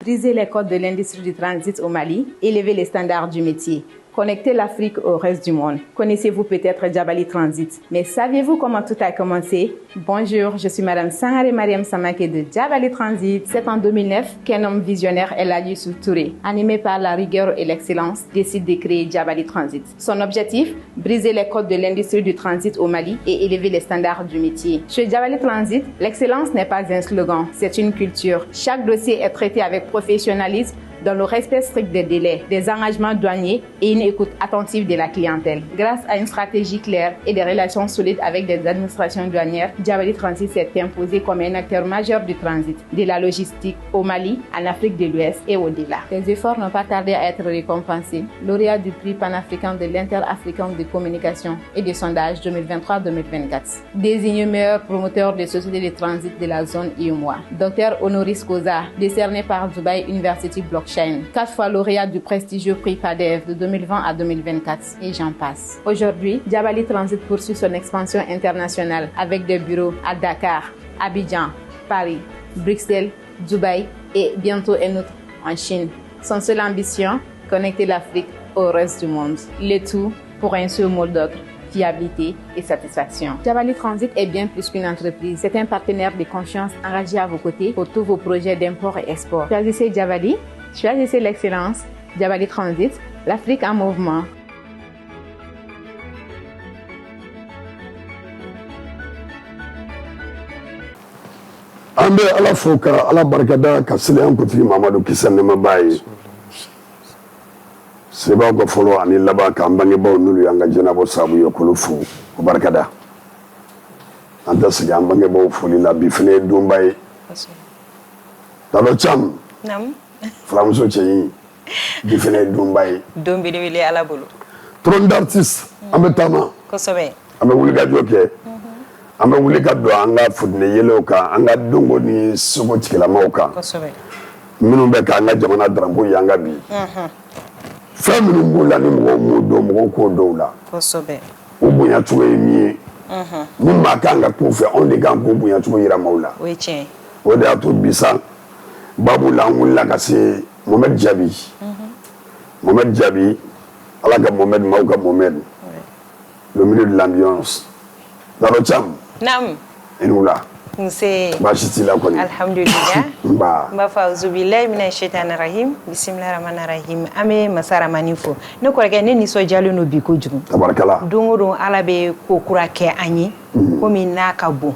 briser les codes de l'industrie du transit au Mali, élever les standards du métier. Connecter l'Afrique au reste du monde. Connaissez-vous peut-être Djabali Transit? Mais saviez-vous comment tout a commencé? Bonjour, je suis Madame Sangaré Mariam Samake de Djabali Transit. C'est en 2009 qu'un homme visionnaire, El Hadji Youssouf Touré, animé par la rigueur et l'excellence, décide de créer Djabali Transit. Son objectif? Briser les codes de l'industrie du transit au Mali et élever les standards du métier. Chez Djabali Transit, l'excellence n'est pas un slogan, c'est une culture. Chaque dossier est traité avec professionnalisme, dans le respect strict des délais, des engagements douaniers et une écoute attentive de la clientèle. Grâce à une stratégie claire et des relations solides avec des administrations douanières, Djabali Transit s'est imposé comme un acteur majeur du transit, de la logistique au Mali, en Afrique de l'Ouest et au-delà. Les efforts n'ont pas tardé à être récompensés. Lauréat du prix panafricain de l'Inter-Africain de communication et de sondage 2023-2024. Désigné meilleur promoteur de sociétés de transit de la zone IOMOA. Docteur honoris causa, décerné par Dubai University Blockchain. 4 fois lauréat du prestigieux prix PADEV de 2020 à 2024 et j'en passe. Aujourd'hui, Djabali Transit poursuit son expansion internationale avec des bureaux à Dakar, Abidjan, Paris, Bruxelles, Dubaï et bientôt un autre en Chine. Son seule ambition, connecter l'Afrique au reste du monde. Le tout pour un seul mot d'ordre: fiabilité et satisfaction. Djabali Transit est bien plus qu'une entreprise. C'est un partenaire de confiance engagé à vos côtés pour tous vos projets d'import et export. Choisissez Djabali. Choisissez l'excellence. Djabali Transit, l'Afrique en mouvement. Ambe ala foka ala barkada kasile an kuti Mamadu Kisa ne mabayi. Seba ko folo ani laba kan bangebaw nulu yanga jenabo sabu yokolo fu ko barkada. Anta siga bangebaw foli la bifne dumbay. Talo cham. Nam. Flamso cheyi bifne dumbay. Dombi de wili ala bulu. Tron d'artiste ambe tama. Ko sobe. Ambe wuli ga joke. Ambe wuli ga do anga fudne yelo ka anga dongo ni sogo tikila mauka. Ko sobe. Minnu bɛ k'an ka jamana drapeau yanga bi. Fɛn minnu b'u la ni mɔgɔw m'o dɔn mɔgɔw k'o dɔn u la. Kosɛbɛ. O bonya cogo ye min ye. Mun maa kan ka k'u fɛ anw de kan k'o bonya cogo yira maaw la. O ye tiɲɛ ye. O de y'a to bi sa babu la an wulila ka se Mohamed Djabi. Mohamed Djabi, ala ka Mohamed maaw ka Mohamed. Le milieu de l'ambiance. Daro Cham. Naam. I n'u la. Nse. Baasi t'i la kɔni. Alhamdulillah. Nba. N b'a fɔ auzubillahi mina shaitani rahim bisimilahi rahmani rahim an bɛ masa ramani fo ne kɔrɔkɛ ne nisɔndiyalen don bi kojugu. Tabarakala. Don o don ala bɛ ko kura kɛ an ye komi n'a ka bon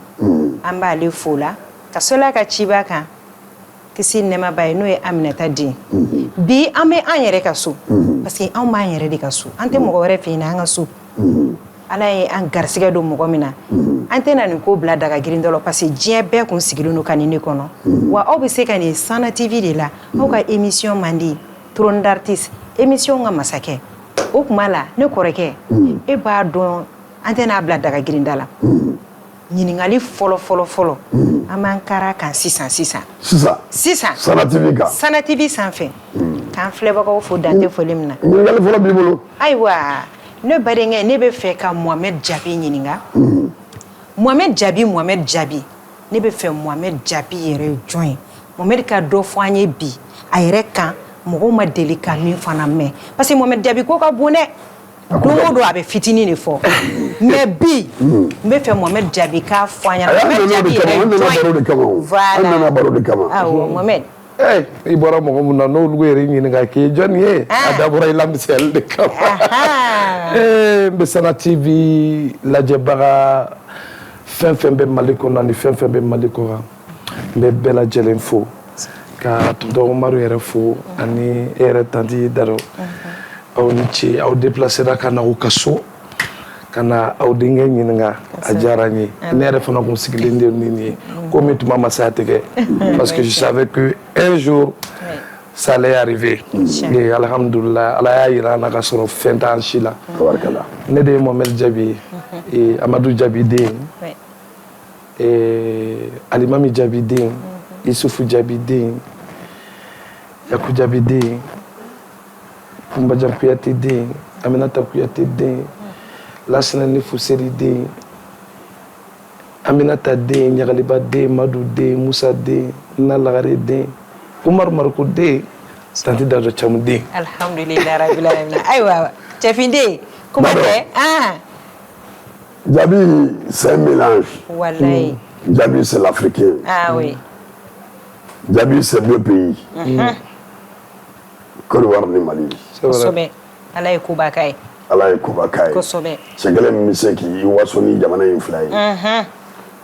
an b'ale fo la ka sɔla ka ciba kan kisi nɛɛma ba ye n'o ye Aminata den bi an bɛ an yɛrɛ ka so parce que anw b'an yɛrɛ de ka so an tɛ mɔgɔ wɛrɛ fɛ yen an ka so ala ye an garisɛgɛ don mɔgɔ min na an tɛ na nin ko bila daga girin dɔ la parce que diɲɛ bɛɛ kun sigilen don ka nin ne kɔnɔ wa aw bɛ se ka nin Sana TV de la aw ka émission man di Trône d'artiste émission ka masakɛ o kuma la ne kɔrɔkɛ e b'a dɔn an tɛ n'a bila daga girinda la ɲininkali fɔlɔ an b'an kara kan sisan Sana TV kan Sana TV sanfɛ k'an filɛbagaw fo dante foli min na ɲininkali fɔlɔ b'i bolo ayiwa ne badenkɛ ne bɛ fɛ ka Mohamed Djabi ɲininka Mohamed Djabi ne bɛ fɛ Mohamed Djabi yɛrɛ jɔn ye Mohamed ka dɔ fɔ an ye bi a yɛrɛ kan mɔgɔw ma deli ka min fana mɛn parce que Mohamed Djabi ko ka bon dɛ don o don a bɛ fitinin de fɔ mais bi n bɛ fɛ Mohamed Djabi k'a fɔ an ɲɛna Mohamed Djabi yɛrɛ jɔn ye voilà awɔ Mohamed i bɔra mɔgɔ mun na n'olu yɛrɛ ɲininka k'i jɔn ye a dabɔra i lamisɛnli de kama n bɛ Sana TV lajɛbaga fɛn fɛn bɛ Mali kɔnɔ ani fɛn fɛn bɛ Mali kɔ kan n bɛ bɛɛ lajɛlen fo ka tonton Umaru yɛrɛ fo ani e yɛrɛ tanti Daro aw ni ce aw déplacera ka na aw ka so ka na aw denkɛ ɲininka a diyara n ye ne yɛrɛ fana kun sigilen de ni nin ye komi tuma ma se a tigɛ parce que je savais que un jour ça allait arriver et alhamdulillah ala y'a yira an na ka sɔrɔ fɛn t'an si la ne de ye Mohamed Djabi ye Amadou Djabi den Alimami Djabi den Isufu Djabi den Yaku Djabi den Kumbajan Kuyate den Aminata Kuyate den Lassana Fuseri den Aminata den Nyagaliba den Madou den Moussa den Nalagare den Umar Marko den tanti Dado Thiam den. Alhamdulillah rabbil alamin. Aïwa, Chefinde, comment c'est? Ah. Djabi, c'est un mélange. Wallahi. Djabi, c'est l'Africain. Ah oui. Djabi, c'est 2 pays. Côte d'Ivoire et Mali. C'est vrai. Kosobe. Ala Kubakaï. Ala Kubakai. Kosobe. C'est quel monsieur qui wasoni jamana inflay.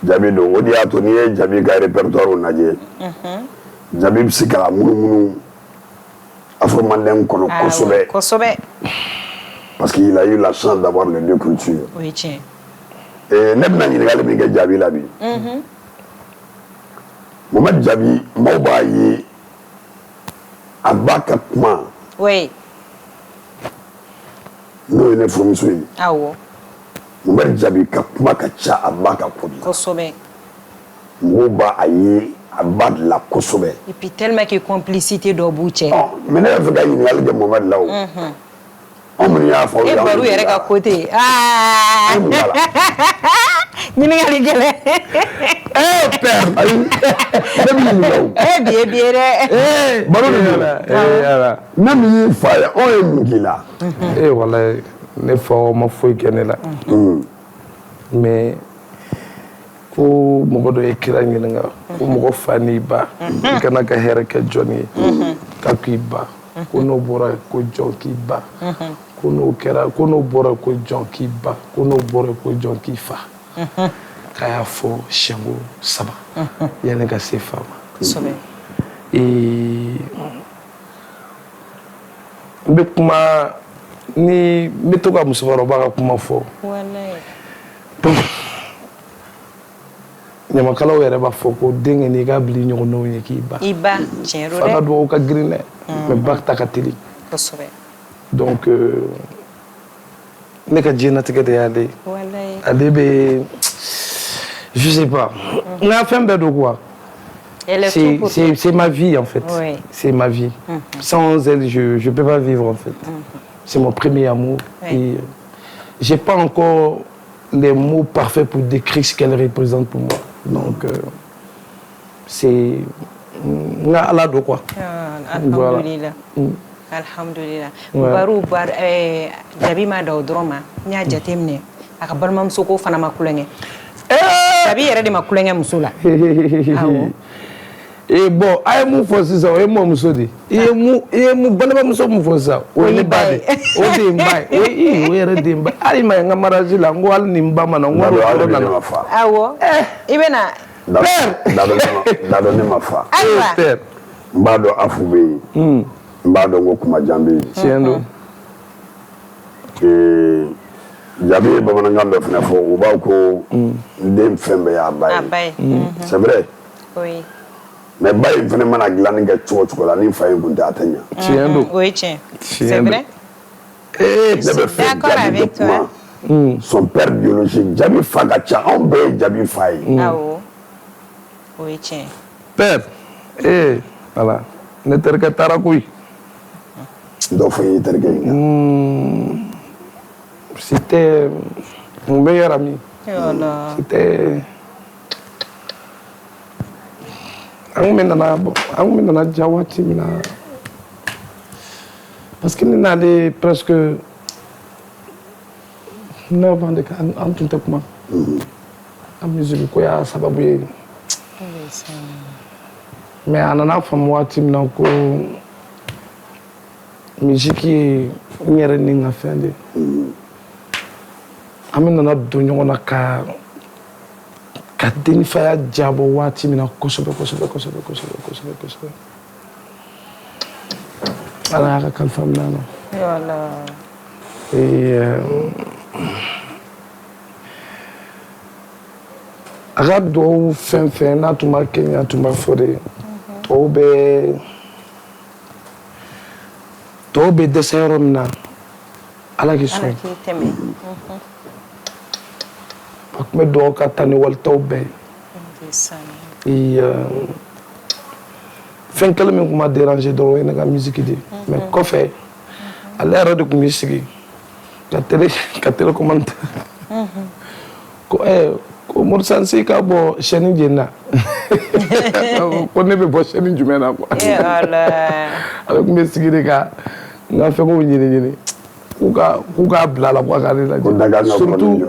Djabi do odi atoni Djabi ka répertoire on adje. Djabi psika munu afro-mandin kono Kosobe. Kosobe. Parce qu'il a eu la chance d'avoir les 2 cultures. Oui, tiens. Et nebna ni ngal mi ga Djabi labi. Mohamed Djabi mawba yi abaka kuma. Oui. No ne furumuso yi. Awo. Mohamed Djabi ka kuma ka ca abaka kobi. Kosobe. Mawba ayi abad la Kosobe. Et puis tellement que complicité do bouche. Oh, mais ne fa ga yi ngal ga Mohamed Law. On me y'a fait. Et Barou est à côté. Ah! Ni ngali gele. Eh père, Eh bien bien. Barou là. Même il fallait on est mungila. Eh voilà, ne faut ma foi kenela. Mais ko mogo do ekira ngelenga ko mogo fani ba kana ka hera ka joni ka kiba ko no bora ko jonki ba ko no kera ko no bora ko jonki ba ko no bora ko jonki fa kaya fo shengo saba yana ka se fama Kosobe. mbe kuma ni metoka musoro ba ka kuma fo Wallahi. Nyamakalaw yɛrɛ b'a fɔ ko den kɛ n'i ka bili ɲɔgɔnnaw ye k'i ba. I ba, tiɲɛ don dɛ. Fa ka dugawu ka girin dɛ. Mais ba ta ka teli. Kosɛbɛ. Donc ne ka diɲɛnatigɛ de y'ale ye. Wallahi. Ale bɛ je sais pas. N ka fɛn bɛɛ don quoi. C'est ma vie en fait. Oui. C'est ma vie. Sans elle, je peux pas vivre en fait. C'est mon premier amour. Oui. Et j'ai pas encore les mots parfaits pour décrire ce qu'elle représente pour moi. Donc, c'est... Allah do quoi. Alhamdulillah. Alhamdulillah. Baru Djabi ma da dɔrɔn ma n y'a jateminɛ a ka balimamuso ko fana ma kulonkɛ. Djabi yɛrɛ de ma kulonkɛ muso la. Awɔ. Bon, a ye mun fɔ sisan o ye mɔmuso de ye. I ye mun balimamuso mun fɔ sisan o ye ne ba de. O de ye n ba ye. O yɛrɛ de ye n ba ye. Hali ma ye n ka mariage la n ko hali ni n ba ma na n ko hali ne ma fa. Awɔ. I bɛ na. Dado ne ma fa. Ayiwa. N b'a dɔn afu bɛ yen. N b'a dɔn ko kuma jan bɛ yen. Tiɲɛ don. Djabi ye bamanankan dɔ fana fɔ u b'a ko n den fɛn bɛɛ y'a ba ye. A ba ye. C'est vrai. Oui. Mais ba in fana mana dilanni kɛ cogo cogo la ni fa in kun tɛ a tɛ ɲɛ. Tiɲɛ don. O ye tiɲɛ. C'est Tiɲɛ don. vrai. Ne bɛ fɛ Djabi de kuma. Son père biologique Djabi fa ka ca anw bɛɛ ye Djabi fa ye. Awɔ. O ye tiɲɛ. Père, voilà. Ne terikɛ taara koyi. Dɔ fɔ n ye terikɛ in kan. C'était mon meilleur ami. Voilà. C'était... An kun nana ja waati min na parce que ne n'ale presque 9 ans de ka an tun tɛ kuma. An musique ko y'a sababu ye. Mais a nana faamu waati min na ko musique ye n yɛrɛ ni n ka fɛn de. An bɛ nana don ɲɔgɔn na ka denifaya jabɔ waati min na kosɛbɛ. Ala y'a ka kalifa minɛ na. Voilà. A ka dugawu fɛn fɛn n'a tun b'a kɛ ɲɛ a tun b'a fɔ de tɔw bɛ dɛsɛ yɔrɔ min na Ala k'i sɔn. A tun bɛ dugawu ka taa ni walitaw bɛɛ ye. Fɛn kelen min tun m'a déranger dɔrɔn o ye ne ka musique de ye. Mais kɔfɛ ale yɛrɛ de tun b'i sigi ka télécommande ko ko Morsansi ka bɔ chaîne jenna ko ne bɛ bɔ chaîne jumɛn na quoi avec mes sigiri ka nga fɛ ko ɲini k'u ka bila la quoi k'ale lajɛ surtout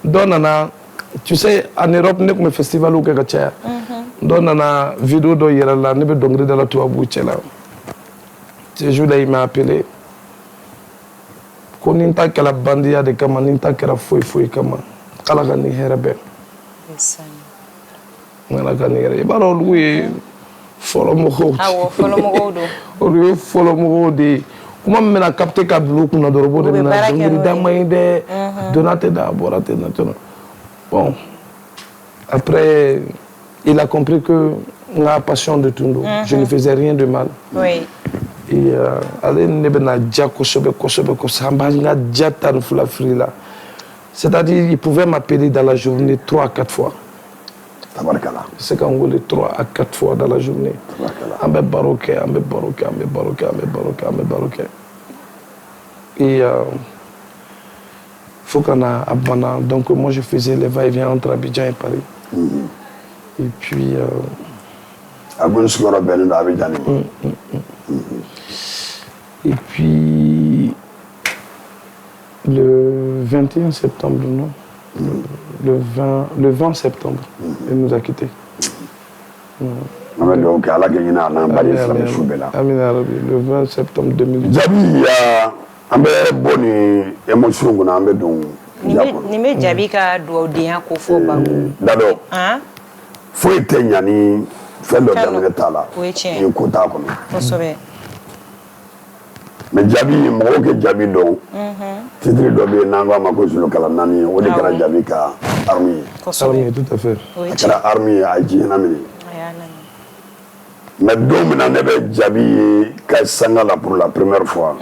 dɔ nana tu sais en Europe ne tun bɛ festival kɛ ka caya dɔ nana vidéo dɔ yɛrɛ la ne bɛ dɔnkili da la tubabu cɛ la ce jour-là il m'a appelé ko ni n ta kɛra bandiya de kama ni n ta kɛra foyi kama k'Ala ka ni hɛrɛ bɛn ala ka ni hɛrɛ i b'a dɔn olu ye fɔlɔmɔgɔw olu ye fɔlɔmɔgɔw de ye kuma min bɛna capter ka bila u kunna dɔrɔn u b'o de minɛ dɔnkili da man ɲi dɛ donna tɛ da a bɔra ten bon après il a compris que ma passion de Tundo je ne faisais rien de mal et ale ne bɛna diya kosɛbɛ an b'a n ka diya tan ni fila firi la c'est-à-dire il pouvait m'appeler dans la journée 3 à 4 fois c'est quand on voulait 3 à 4 fois dans la journée an bɛ baro kɛ et faut qu'on a abandonné donc moi je faisais les va-et-vient entre Abidjan et Paris et puis et puis le 21 septembre, non le 20 septembre, il nous a quittés. Le 20 septembre 2010. Jabi an bɛ bɔ ni émotion kɔnɔ an bɛ don ni bɛ Jabi ka duwawudenya ko fɔ Bangu. Dadɔ foyi tɛ ɲa ni fɛn dɔ daminɛ t'a la ni ko t'a kɔnɔ. Kosɛbɛ. Mais Jabi mɔgɔw kɛ Jabi dɔn titre dɔ bɛ yen n'an k'a ma ko Zulukala naani o de kɛra Jabi ka arme ye. Arme tout à fait. A kɛra arme ye a ye diɲɛ minɛ. Mais don min na ne bɛ Jabi ye ka sanga la pour la première fois.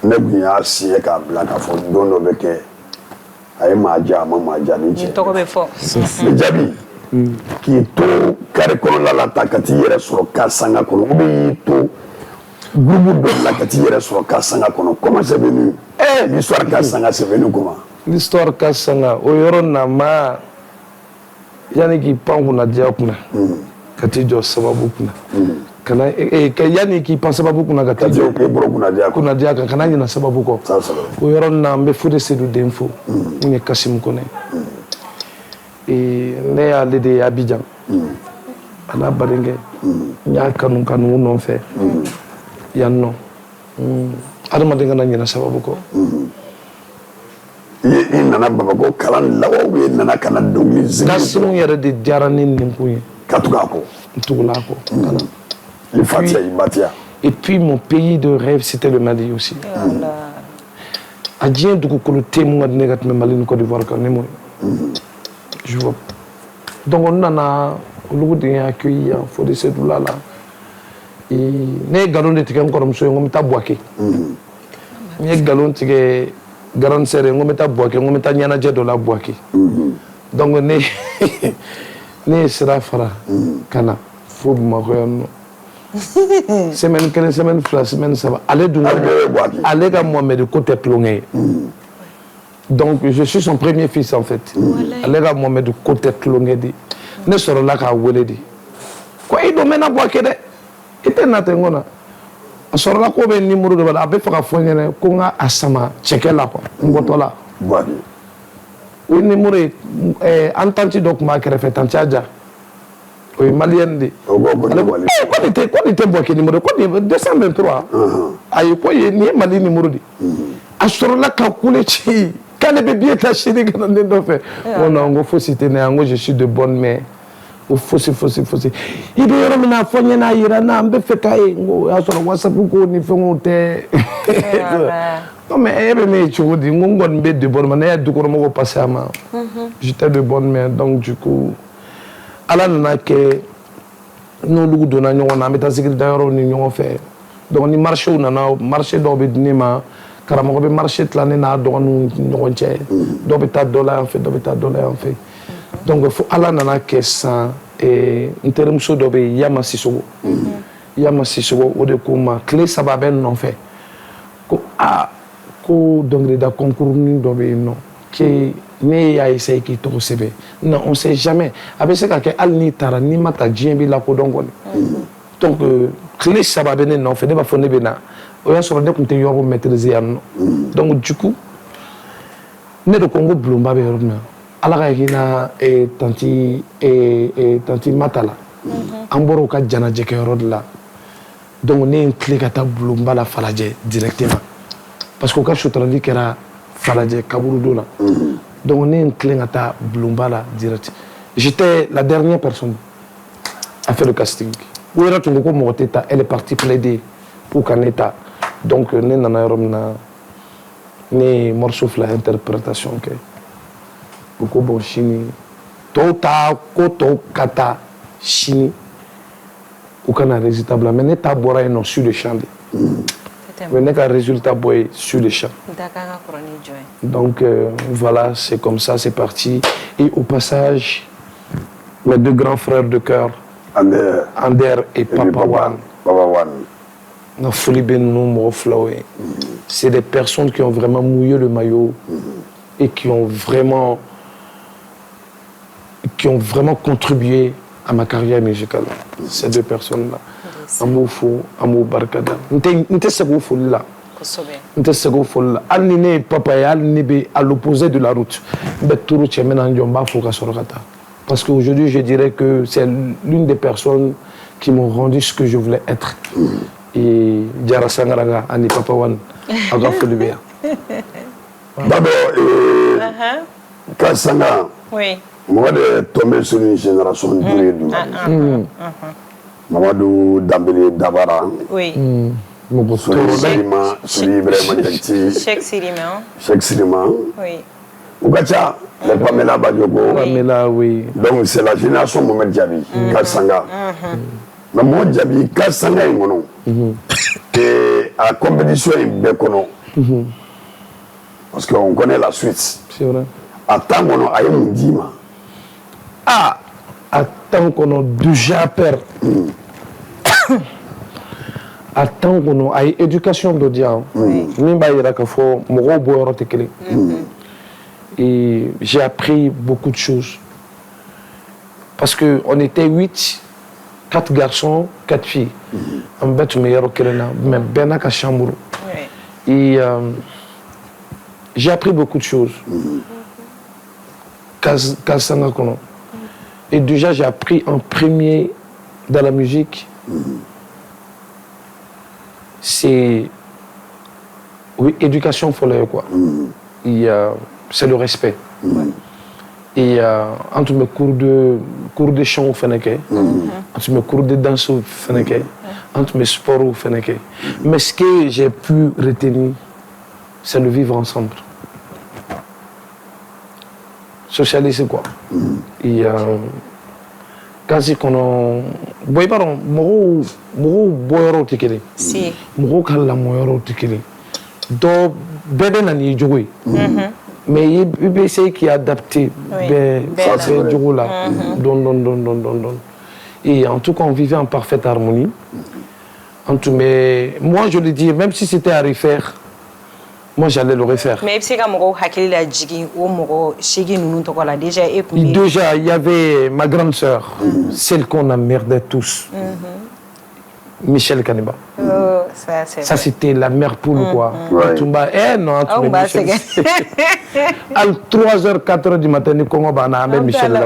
Ne tun y'a signé k'a bila k'a fɔ don dɔ bɛ kɛ a ye maa diya a ma maa diya ni cɛ. Tɔgɔ bɛ fɔ. Mais Jabi k'i to carré kɔnɔna la ta ka t'i yɛrɛ sɔrɔ ka sanga kɔnɔ ou bien y'i to groupe dɔ la ka t'i yɛrɛ sɔrɔ ka sanga kɔnɔ comment c'est venu l'histoire ka sanga c'est venu comment. L'histoire ka sanga o yɔrɔ na ma yani k'i pan kunna diya kunna ka t'i jɔ sababu kunna kana yani k'i pan sababu kunna ka t'i jɔ kunna diya kan kana ɲinɛ sababu kɔ o yɔrɔ na n bɛ Fode Seydou den fo min ye Kasimu Kone ne y'ale de ye Abidjan a n'a badenkɛ n y'a kanu u nɔfɛ yan nɔ adamaden kana ɲinɛ sababu kɔ. I nana Bamako kalan la ou bien nana kana dɔnkili zigi. Kasimu yɛrɛ de diyara ni nin kun ye. Ka tugu a kɔ. N tugula a kɔ kana. I fatiya i batiya. Et puis mon pays de rêve c'était le Mali aussi. A diɲɛ dugukolo tɛ mun ka di ne ka tɛmɛ Mali ni Côte d'Ivoire kan ne m'o ye. Je vois. Donc n nana olu de ye accueilli yan Fode Seydou la ne ye nkalon de tigɛ n kɔrɔmuso ye n ko n bɛ taa Buwake. N ye nkalon tigɛ Grande Sœur ye n ko n bɛ taa Buwake n ko n bɛ taa ɲɛnajɛ dɔ la Buwake. Donc ne ye sira fara ka na fo Bamakɔ yan nɔ. Semaine 1 semaine 2 semaine 3 ale dun ale ka Mohamed ko tɛ tulonkɛ ye. Donc je suis son premier fils en fait. Ale ka Mohamed ko tɛ tulonkɛ de. Ne sɔrɔla k'a wele de. Ko i don mɛnna Buwake dɛ. I tɛ na ten n ko na. A sɔrɔla ko bɛ numéro dɔ la a bɛ fɛ ka fɔ n ɲɛna ko n ka a sama cɛkɛ la quoi n bɔtɔ la. O ye numéro ye an tanti dɔ tun b'a kɛrɛfɛ tanti Aja o ye maliyɛn de ye. Ko nin tɛ Buwake numéro ko nin ye 223. ayi ko nin ye Mali numéro de. A sɔrɔla ka kule ci k'ale bɛ billet ta sini ka na ne nɔfɛ. N ko non n ko fosi tɛ ne yan n ko je suis de bonne mère. O fosi i bɛ yɔrɔ min na fɔ n ɲɛna a yira n na n bɛ fɛ k'a ye n ko o y'a sɔrɔ WhatsApp ko ni fɛnw tɛ. Non mais e bɛ min ye cogo di n ko n kɔni bɛ de bonne mère ne ye dukɔnɔmɔgɔw passé a ma. J'étais de bonne mère donc du coup Ala nana kɛ n'olu donna ɲɔgɔn na an bɛ taa sigiri da yɔrɔw ni ɲɔgɔn fɛ donc ni marché nana marché dɔw bɛ di ne ma karamɔgɔ bɛ marché tila ne n'a dɔgɔninw ni ɲɔgɔn cɛ dɔw bɛ taa dɔ la yan fɛ dɔ bɛ taa dɔ la yan fɛ. Donc fo Ala nana kɛ sisan n terimuso dɔ bɛ yen Yama Sissogo o de ko n ma tile 3 bɛ n nɔfɛ ko ko dɔnkilida concours dɔ bɛ yen nɔ ne y'a essayé k'i tɔgɔ sɛbɛn non on sait jamais a bɛ se ka kɛ hali n'i taara n'i ma taa diɲɛ b'i lakodɔn kɔni donc tile 3 bɛ ne nɔfɛ ne b'a fɔ ne bɛ na o y'a sɔrɔ ne tun tɛ yɔrɔ maîtriser yan nɔ donc du coup ne de ko n ko bulonba bɛ yɔrɔ min na ala ka hinɛ tanti Mata la an bɔra u ka janajɛkɛyɔrɔ de la donc ne ye n tile ka taa bulonba la Falajɛ directement parce que u ka suturali kɛra Falajɛ kaburudon na donc ne ye n tile ka taa bulonba la direct j'étais la dernière personne à faire le casting u yɛrɛ tun ko ko mɔgɔ tɛ taa elle est partie plaider pour ka ne ta donc ne nana yɔrɔ min na ne ye morceau 2 interprétation kɛ u ko bon sini tɔw ta ko tɔw ka taa sini u kana résultat bila mais ne ta bɔra yen nɔ sur le champ de mais ne ka résultat bɔ ye sur le champ donc voilà c'est comme ça c'est parti et au passage mes 2 grands frères de cœur Ander et Papa Wan na foli bɛ ninnu mɔgɔ filaw ye c'est des personnes qui ont vraiment mouillé le maillot et qui ont vraiment contribué à ma carrière musicale. Ces 2 personnes-là. Amour fou, amour barkada. N'était pas folie là. N'était pas folie là. Alni papa et alni à l'opposé de la route. Beturu chemena njomba foka sorokata. Parce qu'aujourd'hui, je dirais que c'est l'une des personnes qui m'ont rendu ce que je voulais être. Et Diara Sangaraga, Ani Papa Wan, Aga Folibia. D'abord, Kassanga. Oui. Moi, je suis tombé sur une génération durée du Mamadou Dambélé Dabara. Oui. Cheikh Sirima. Oui. Ougacha, le Pamela Badiogo. Pamela, oui. Donc, c'est la génération Mohamed Diaby, Kassanga. Mais moi, Diaby, Kassanga est mon nom. Et à la compétition, il est mon nom. Parce qu'on connaît la suite. C'est vrai. À temps, mon nom, il y a un dima. Ah, attends qu'on a déjà peur. Attends qu'on a éducation d'audience. Et j'ai appris beaucoup de choses. Parce qu'on était 8, 4 garçons, 4 filles. En bête, mais Bena Kachambourou. Et j'ai appris beaucoup de choses. Kassanga Kono. Et déjà, j'ai appris en premier dans la musique, c'est, oui, éducation folle, quoi. C'est le respect. Et entre mes cours de chant au Feneke, entre mes cours de danse au Feneke, entre mes sports au Feneke. Mais ce que j'ai pu retenir, c'est le vivre ensemble. Socialiser quoi. Et quasi qu'on a boy baron mo boyoro tikeli si mo kala moyoro tikeli do bébé nani jouer mais il peut essayer qui adapté ça c'est jour là don et en tout cas on vivait en parfaite harmonie en tout mais moi je le dis même si c'était à refaire moi j'allais le refaire. Mais déjà il y avait ma grande sœur, celle qu'on emmerdait tous, Michel Kaniba. Ça c'était la mère poule quoi. Non, à 3h, 4h du matin, nous avons Michel là.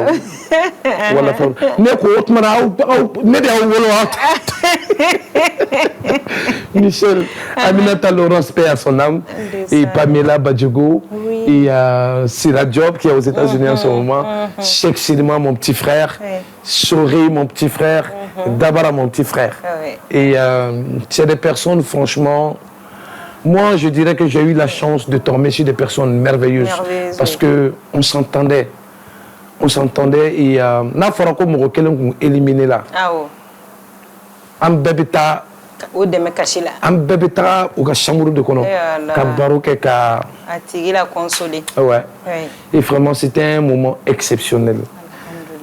Michel, Aminata Laurence, paix à son âme, et Pamela Badjogo, et Sira Diop qui est aux États-Unis en ce moment, Cheikh Sirima, mon petit frère, Sori, mon petit frère, Dabara, mon petit frère. Et c'est des personnes, franchement, moi je dirais que j'ai eu la chance de tomber sur des personnes merveilleuses, parce qu'on s'entendait. On s'entendait et n'a pas comme on éliminé là. Un bébé o dɛmɛ kasi la an bɛɛ bɛ taga u ka chambre de kɔnɔ ka baro kɛ ka a tigi la consoler. Ouais. Et vraiment c'était un moment exceptionnel.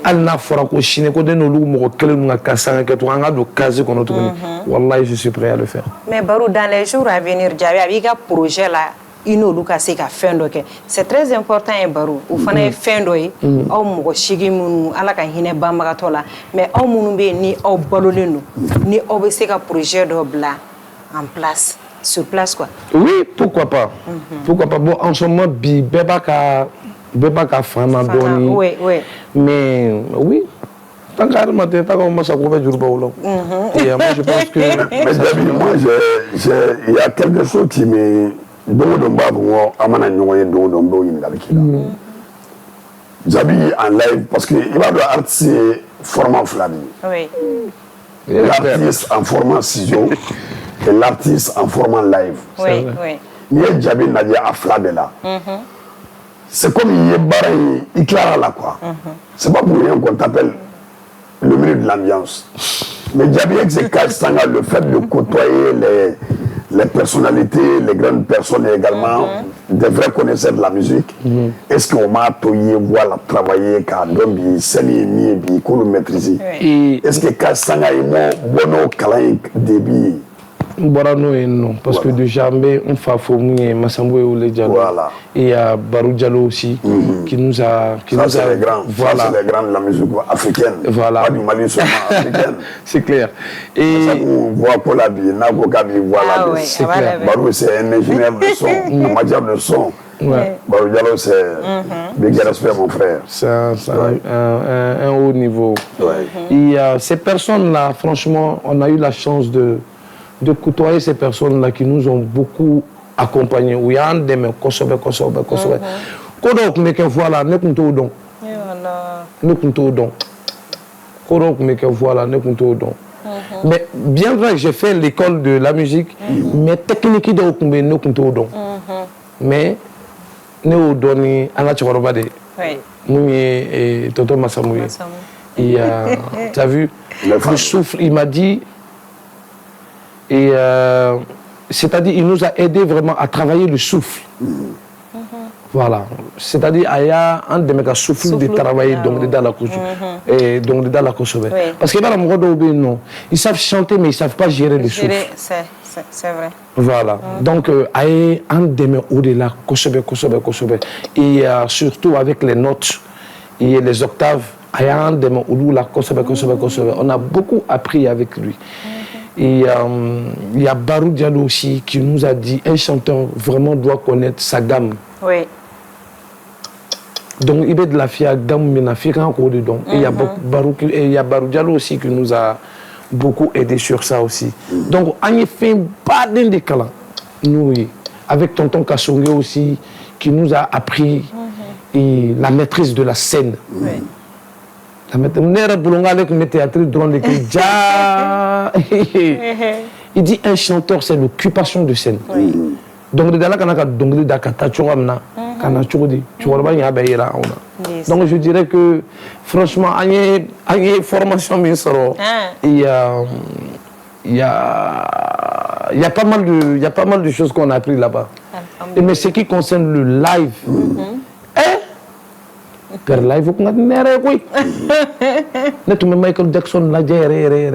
Hali n'a fɔra ko sini ko ne n'olu mɔgɔ kelen ninnu ka kasanga kɛ tugun an ka don case kɔnɔ tuguni wallahi je suis prêt à le faire. Mais Barou, dans les jours à venir Diaby a b'i ka projet la i n'olu ka se ka fɛn dɔ kɛ c'est très important ye baro o fana ye fɛn dɔ ye aw mɔgɔ sigi minnu ala ka hinɛ banbagatɔ la mais aw minnu bɛ yen ni aw balolen don ni aw bɛ se ka projet dɔ bila en place sur place quoi. Oui, pourquoi pas. Pourquoi pas. Bon, en ce moment, bɛɛ b'a ka fan na dɔɔni. Oui, oui. Mais oui. Tant qu'à matin, tant qu'on m'a couvert du rouleau. Et moi, je pense que. Mais David, moi, il y a quelque chose qui me. Jabi en live parce que il va de artiste format Flavi. Oui. L'artiste en format ciseau et l'artiste en format live. Oui, oui. Il y a Jabi Nadia à Flavi là. C'est comme il y a barré, il clare là quoi. C'est pas pour rien qu'on t'appelle le milieu de l'ambiance. Mais Jabi avec ses Sanga, le fait de côtoyer les personnalités, les grandes personnes et également des vrais connaisseurs de la musique. Est-ce qu'on m'a toyé, voilà, travailler, car Dombi, Seni, Niebi, qu'on le maîtrise. Est-ce que Kassanga est mon bono, Kalaï, débit? Borano et non, parce que déjà, on fait Foumoué, Massamboué ou les Diallo. Voilà. Et il y a Barou Diallo aussi, qui nous a. Ça, c'est les grands. Voilà. Ça, c'est les grands de la musique africaine. Voilà. Pas du Mali seulement africaine. C'est clair. Et. Ça, vous voyez pour la vie, Nagokabi, voilà. C'est clair. Barou, c'est un ingénieur de son, un matière de son. Ouais. Barou Diallo, c'est. Big respect, mon frère. C'est un haut niveau. Et ces personnes-là, franchement, on a eu la chance de côtoyer ces personnes-là qui nous ont beaucoup accompagnés. Oui, il y a un des mecs, Kosobe. Kodok, mais que voilà, ne compte au don. Ne compte au don. Kodok, mais que voilà, ne compte au don. Mais bien vrai que j'ai fait l'école de la musique, mais technique de Okumbe, ne compte au don. Mais, ne au donné, à la Tchorobade. Moumi et Tonton Massamouye. Et tu as vu, le souffle, il m'a dit. Et c'est-à-dire, il nous a aidé vraiment à travailler le souffle. Voilà. C'est-à-dire, il y a un de mes souffle de travailler donc dans la couche. Et donc dans la couche. Parce que là, non, ils savent chanter, mais ils ne savent pas gérer le souffle. C'est vrai. Voilà. Donc, il y a un de mes au-delà, et surtout avec les notes et les octaves, il y a un de mes au-delà, on a beaucoup appris avec lui. Et il y a Barou Diallo aussi qui nous a dit un chanteur vraiment doit connaître sa gamme. Oui. Donc il y a de la fia gamme, mais la fia encore dedans. Et il y a Barou Diallo aussi qui nous a beaucoup aidé sur ça aussi. Donc on y fait pas d'un décalage. Nous, avec Tonton Kassongé aussi qui nous a appris et la maîtrise de la scène. Oui. Il dit un chanteur c'est l'occupation de scène. Donc donc je dirais que franchement il y a formation il y a pas mal de choses qu'on a appris là-bas. Mais ce qui concerne le live, per live ko ngati nere koy ne tumbe Michael Jackson la jere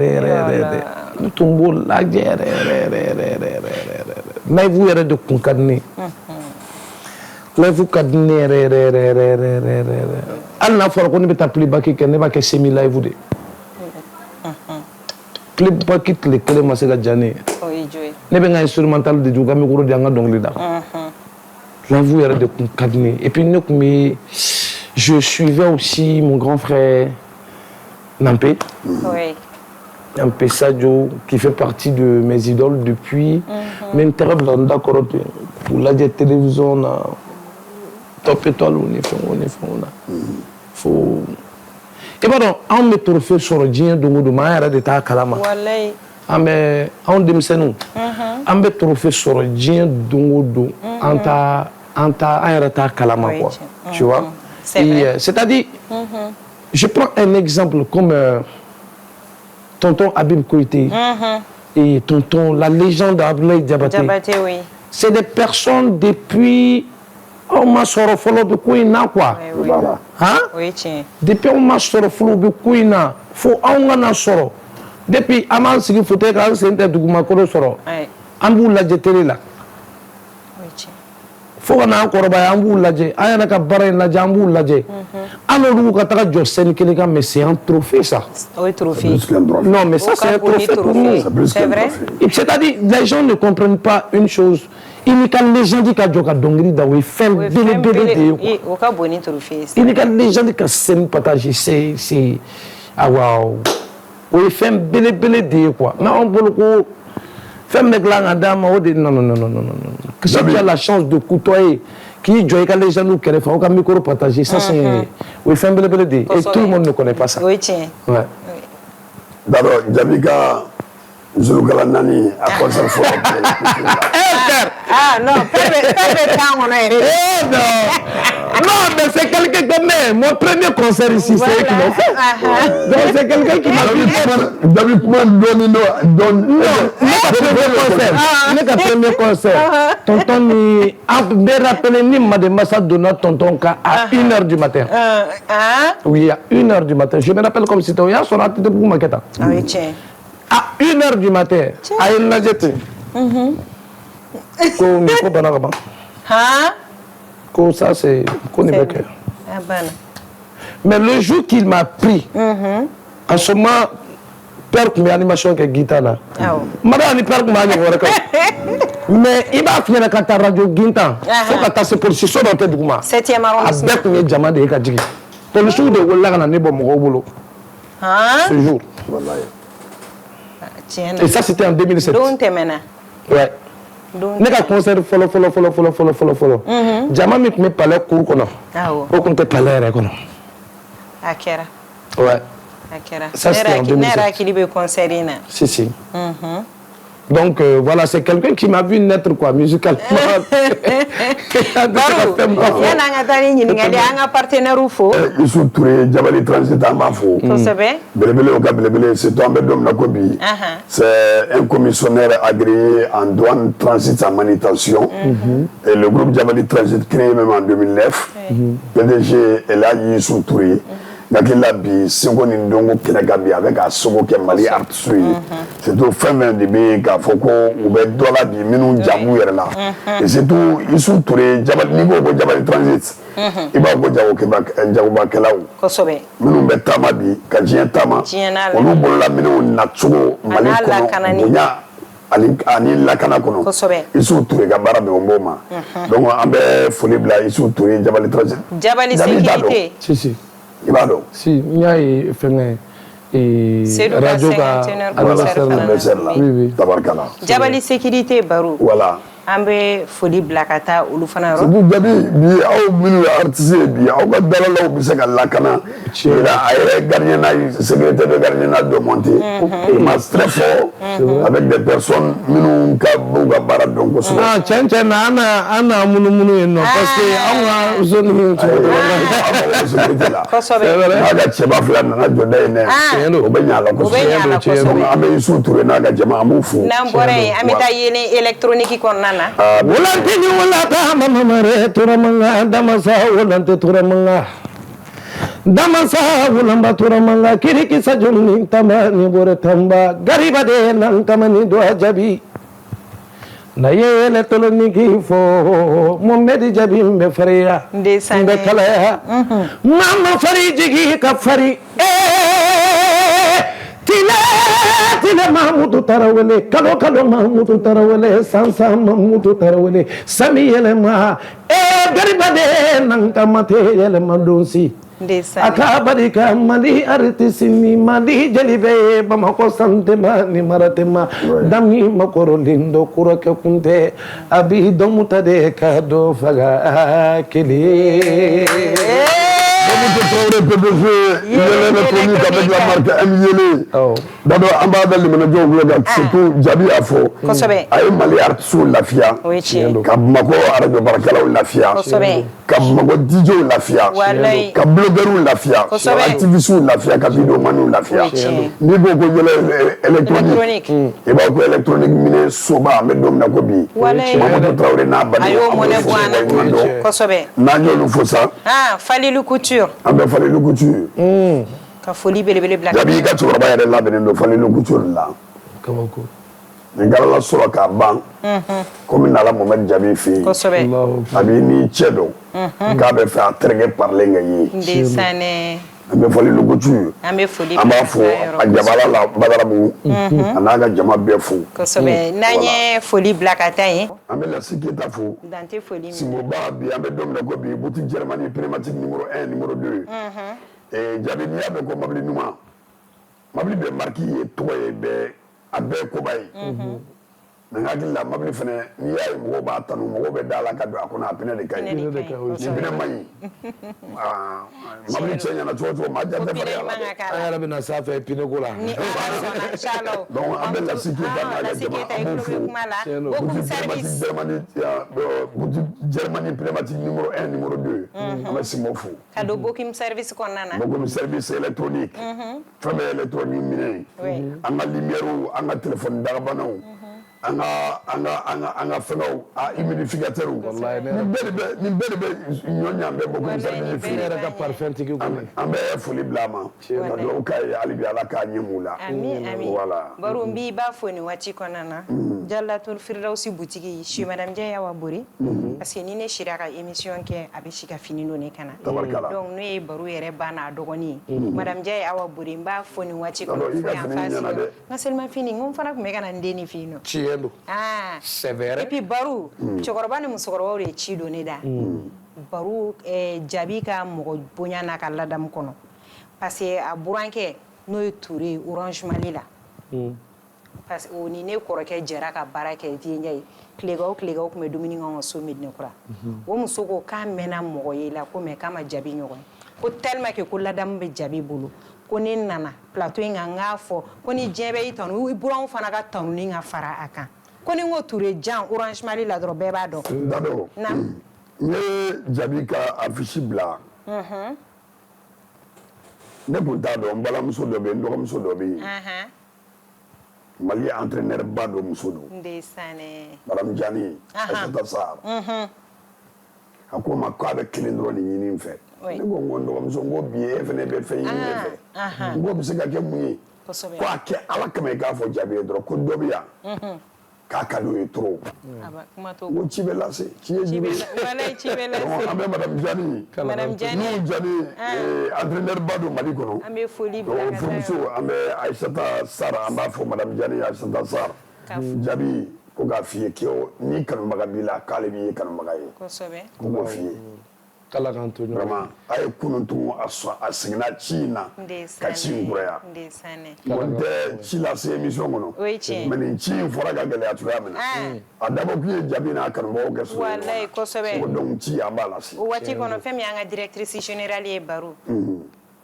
ne tumbo la jere mais vous yere de kun kadni mais vous kadni alna for ko ne beta plus baki ken ne ba ke semi live de plus baki le kele masega jani ne be nga instrumental de juga mi ko de nga dongli da là vous yere de kun kadni et puis ne ko mi. Je suivais aussi mon grand frère Nampé. Oui. Nampé Sadio, qui fait partie de mes idoles depuis. Même terrible d'accord pour la télévision, top étoile, on est faut. Et pardon, on met trophée sur le djinn de Moudouma, de ta kalama. On démissionne. On met trophée sur le djinn de Moudou, anta kalama quoi. Tu vois? C'est-à-dire, je prends un exemple comme tonton Habib Koïté et tonton, la légende Abdoulaye Diabaté. Oui. C'est des personnes depuis on m'a sorti follow de Kouina quoi. Oui. Voilà. Hein? Oui, tiens. Depuis on m'a sorti follow de Kouina, faut on a soro. Depuis aman sigi fauteuil quand c'est un document qu'on soro. On vous l'a jeté là. Oui, tiens. fo kana an kɔrɔbaya an b'u lajɛ an yɛrɛ ka baara in lajɛ an b'u lajɛ an n'olu ka taga jɔ scène kelen kan mais c'est un trophée ça. Oui, trophée. Non mais ça c'est un trophée pour nous. C'est vrai. C'est-à-dire les gens ne comprennent pas une chose. Il n'y a que les gens qui ont joué à Dongri da oui fait bébé de quoi. Au cas boni trophée. Il n'y a que les gens qui ont scène partagée c'est ah waouh. Oui fait bébé de quoi. Mais on peut le fait mec là dame non. Que si tu as la chance de côtoyer qui joue avec les gens nous qui font un micro partagé ça c'est oui fait bébé de et tout le monde ne connaît pas ça. Oui tiens. Ouais. D'abord Jabika Zulugalanani à concert fort. Ah non, pas temps on a non, mais c'est quelqu'un comme moi. Mon premier concert ici, c'est eux qui l'ont fait. Donc c'est quelqu'un qui m'a dit. David Domino donne. Le premier concert. Tonton ni a rappelé ni madame Donna tonton à 1h du matin. Oui, à 1h du matin. Je me rappelle comme si c'était hier sur la tête de Boumaketa. Ah oui, tiens. À 1h du matin, à une nagette. Ça c'est mais le jour qu'il m'a pris en ce moment père qui animation avec guitare là madame père qui mais il va finir quand ta radio guintan faut que ta se position dans tes documents 7e arrondissement avec mes diamants de kadjigi to le jour de wala na nebo mo bolo ce jour et ça c'était en 2007 donc temena ouais ne ka concert follow jama mi me palais cour kono o kun te palais re kono akera ouais akera ça c'était en 2007 nera qui libe concertina si donc voilà c'est quelqu'un qui m'a vu naître quoi musicalement yana ngatani ni ngali anga partenaire ufo ils sont tourés Jabali Transit en Bafo belebele o belebele c'est toi Mbedom Nakobi c'est un commissionnaire agréé en douane transit en manutention et le groupe Jabali Transit créé même en 2009 PDG et là ils sont tourés Nakila bi singo ni ndongo Kenegabi avec a sogo ke Mali art sui c'est tout fin de bi ka foko ou be dola bi minu jamu yere la et c'est tout ils sont tourés Jabal niveau go Jabal Transit iba go jawo ke bak jago bakelaw ko sobe minu be tama bi ka jien tama onu bolla minu na sogo Mali ko bunya ani lakana kono ils sont tourés ga bara be omboma donc ambe foli bla ils sont tourés Jabal Transit Jabal sécurité si Ibado. Si, il y a radio anniversaire là. Oui. Tabarkala. Jabali sécurité Barou. Voilà. Ambe foli blakata ulu fana ro. Sebu jabi bi aw minu artiste bi aw ka dalalaw bi se ka lakana. Ila ay gardien na secrétaire de gardien de monter. Il m'a très fort avec des personnes minu ka buga bara donc so. Ah chenchen ana munu no parce que aw zone ko sobe. Naga cheba fla na joda ene. O benya la ko so. Ambe isu touré naga jama amufu. Nambore amita yene électronique kon nana. Volantini volata mamare turamanga damasa volante turamanga damasa volamba turamanga kiriki sajuni tamani bore tamba gariba de nan tamani do ajabi na yele toloniki fo Mohamed jabi mbe faria mbe kala mama fari jigi ka fari Tile Mahmoudou Tarawele, Kalo Mahmoudou Tarawele, Sansa Mahmoudou Tarawele, Sami Yelema, Garibade Nankamate Yelema Donsi. Akabadika Mali Artisini, Mali Jalibe, Bamako Santema, Nimaratema, Dami Makoro Lindo, Kuraka Kunte, Abi Domutade Kado Faga Kili. Il est avec la marque MIL. D'abord, en bas de l'immédiat, c'est tout Jabi Afo. Aïe Mali Art sous la FIA. Kabmako Arabe Barakala ou la FIA. Kabmako Dijo la FIA. Kabloguerou la FIA. Activiste ou la FIA. Kabidomanu la FIA. Nibo électronique. Et bah électronique miné soba Mbedom Nakobi. Mamadou Traoré na bani. Ayo mone bwana. Kosobe. Nanyo nous faut ça. Ah, fallait le couture. Ah ben fallait le couture. Ka foli belebele black. Jabi ka chorba yare la benen do fallait le couture là. Comment quoi? nin galala sɔrɔ k'a ban komi nala Mohamed Jabi fɛ yen a b'i ni cɛ dɔn k'a bɛ fɛ a terikɛ parilen ka ye an bɛ fɔli Lukutu an b'a fɔ a jabala la Badarabugu a n'a ka jama bɛɛ fo kosɛbɛ n'an ye foli bila ka taa yen an bɛ Lasi Keyita fo Sinboba bi an bɛ don min na ko bi boutique Germanie Primatique numéro 1 numéro 2 Jabi n'i y'a mɛn ko mobili ɲuman mobili bɛ marque ye tɔgɔ ye bɛɛ a bɛɛ ye koba ye mais n hakili la mobili fɛnɛ n'i y'a ye mɔgɔw b'a tanu mɔgɔw bɛ da la ka don a kɔnɔ a pinɛ de ka ɲi ni pinɛ man ɲi mobili cɛ ɲɛna cogo cogo maa jan tɛ fari a la dɛ an yɛrɛ bɛna s'a fɛ pinɛ ko la donc an bɛ Lasi Keyita n'a ka jama an b'u fo boutique Germanie Primatique numéro 1 numéro 2 an bɛ Sinbo fo ka don Bokim service kɔnɔna na Bokim service électronique fɛn bɛɛ électronique minɛ an ka lumière an ka téléphone dagabanaw an ka fɛngɛw a humidificateur nin bɛɛ de bɛ ɲɔ ɲɛ an bɛ Bokim service fo yɛrɛ ka parfum tigi kɔni an bɛ foli bila a ma ka dugawu k'a ye hali bi Ala k'a ɲɛ m'u la voilà baro n b'i b'a fo nin waati kɔnɔna na Jalatul Firdausi boutique chez Madame Dieye Awa Bori parce que ni ne sira ka émission kɛ a bɛ si ka fini don ne kana donc n'o ye baro yɛrɛ ba n'a dɔgɔnin Madame Dieye Awa Bori n b'a fo nin waati kɔnɔ fo yan fasi n ka selimafini n ko n fana tun bɛ ka na n den nin fɛ yen nɔ c'est vrai et puis baro cɛkɔrɔba ni musokɔrɔbaw de ci don ne da baro Jabi ka mɔgɔ bonya n'a ka ladamu kɔnɔ parce que a burankɛ n'o ye Ture Orange Mali la parce que o ni ne kɔrɔkɛ jɛra ka baara kɛ diɲɛ ye tilegaw tun bɛ dumuni kɛ ka so Medina Kura o muso ko k'a mɛnna mɔgɔ ye la ko mais k'a ma Jabi ɲɔgɔn ko tellement que ko ladamu bɛ Jabi bolo ko ne nana plateau in kan n k'a fɔ ko ni diɲɛ bɛ i tanu i buranw fana ka tanuni ka fara a kan ko ni n ko Ture Jan Orange Mali la dɔrɔn bɛɛ b'a dɔn Dado n ye Jabi ka affiche bila ne tun t'a dɔn n balimamuso dɔ bɛ yen n dɔgɔmuso dɔ bɛ yen Mali entraîneur ba dɔ muso don Madame Jani Aïssata Sarr a ko n ma k'a bɛ kelen dɔrɔn de ɲini n fɛ ne ko n ko n dɔgɔmuso n ko bi e fana bɛ fɛn ɲini ne fɛ n ko bɛ se ka kɛ mun ye ko a kɛ Ala kama i k'a fɔ Jabi ye dɔrɔn ko dɔ bɛ yan k'a ka d'o ye trop ko ci bɛ lase ci ye jumɛn ye an bɛ Madame Jani n'u Jani entraîneur ba don Mali kɔnɔ furumuso an bɛ Aïssata Sarr an b'a fɔ Madame Jani Aïssata Sarr Jabi ko k'a f'i ye k'o ni kanubaga b'i la k'ale b'i ye kanubaga ye ko k'o f'i ye vraiment a ye kunun tun a seginna ci in na ka ci in kuraya n tɛ ci lase émission kɔnɔ mais nin ci in fɔra ka gɛlɛya cogoya min na a dabɔ kun ye Jabi n'a kanubagaw kɛ sogo ye donc ci an b'a lase o waati kɔnɔ fɛn min y'an ka directrice générale ye Baro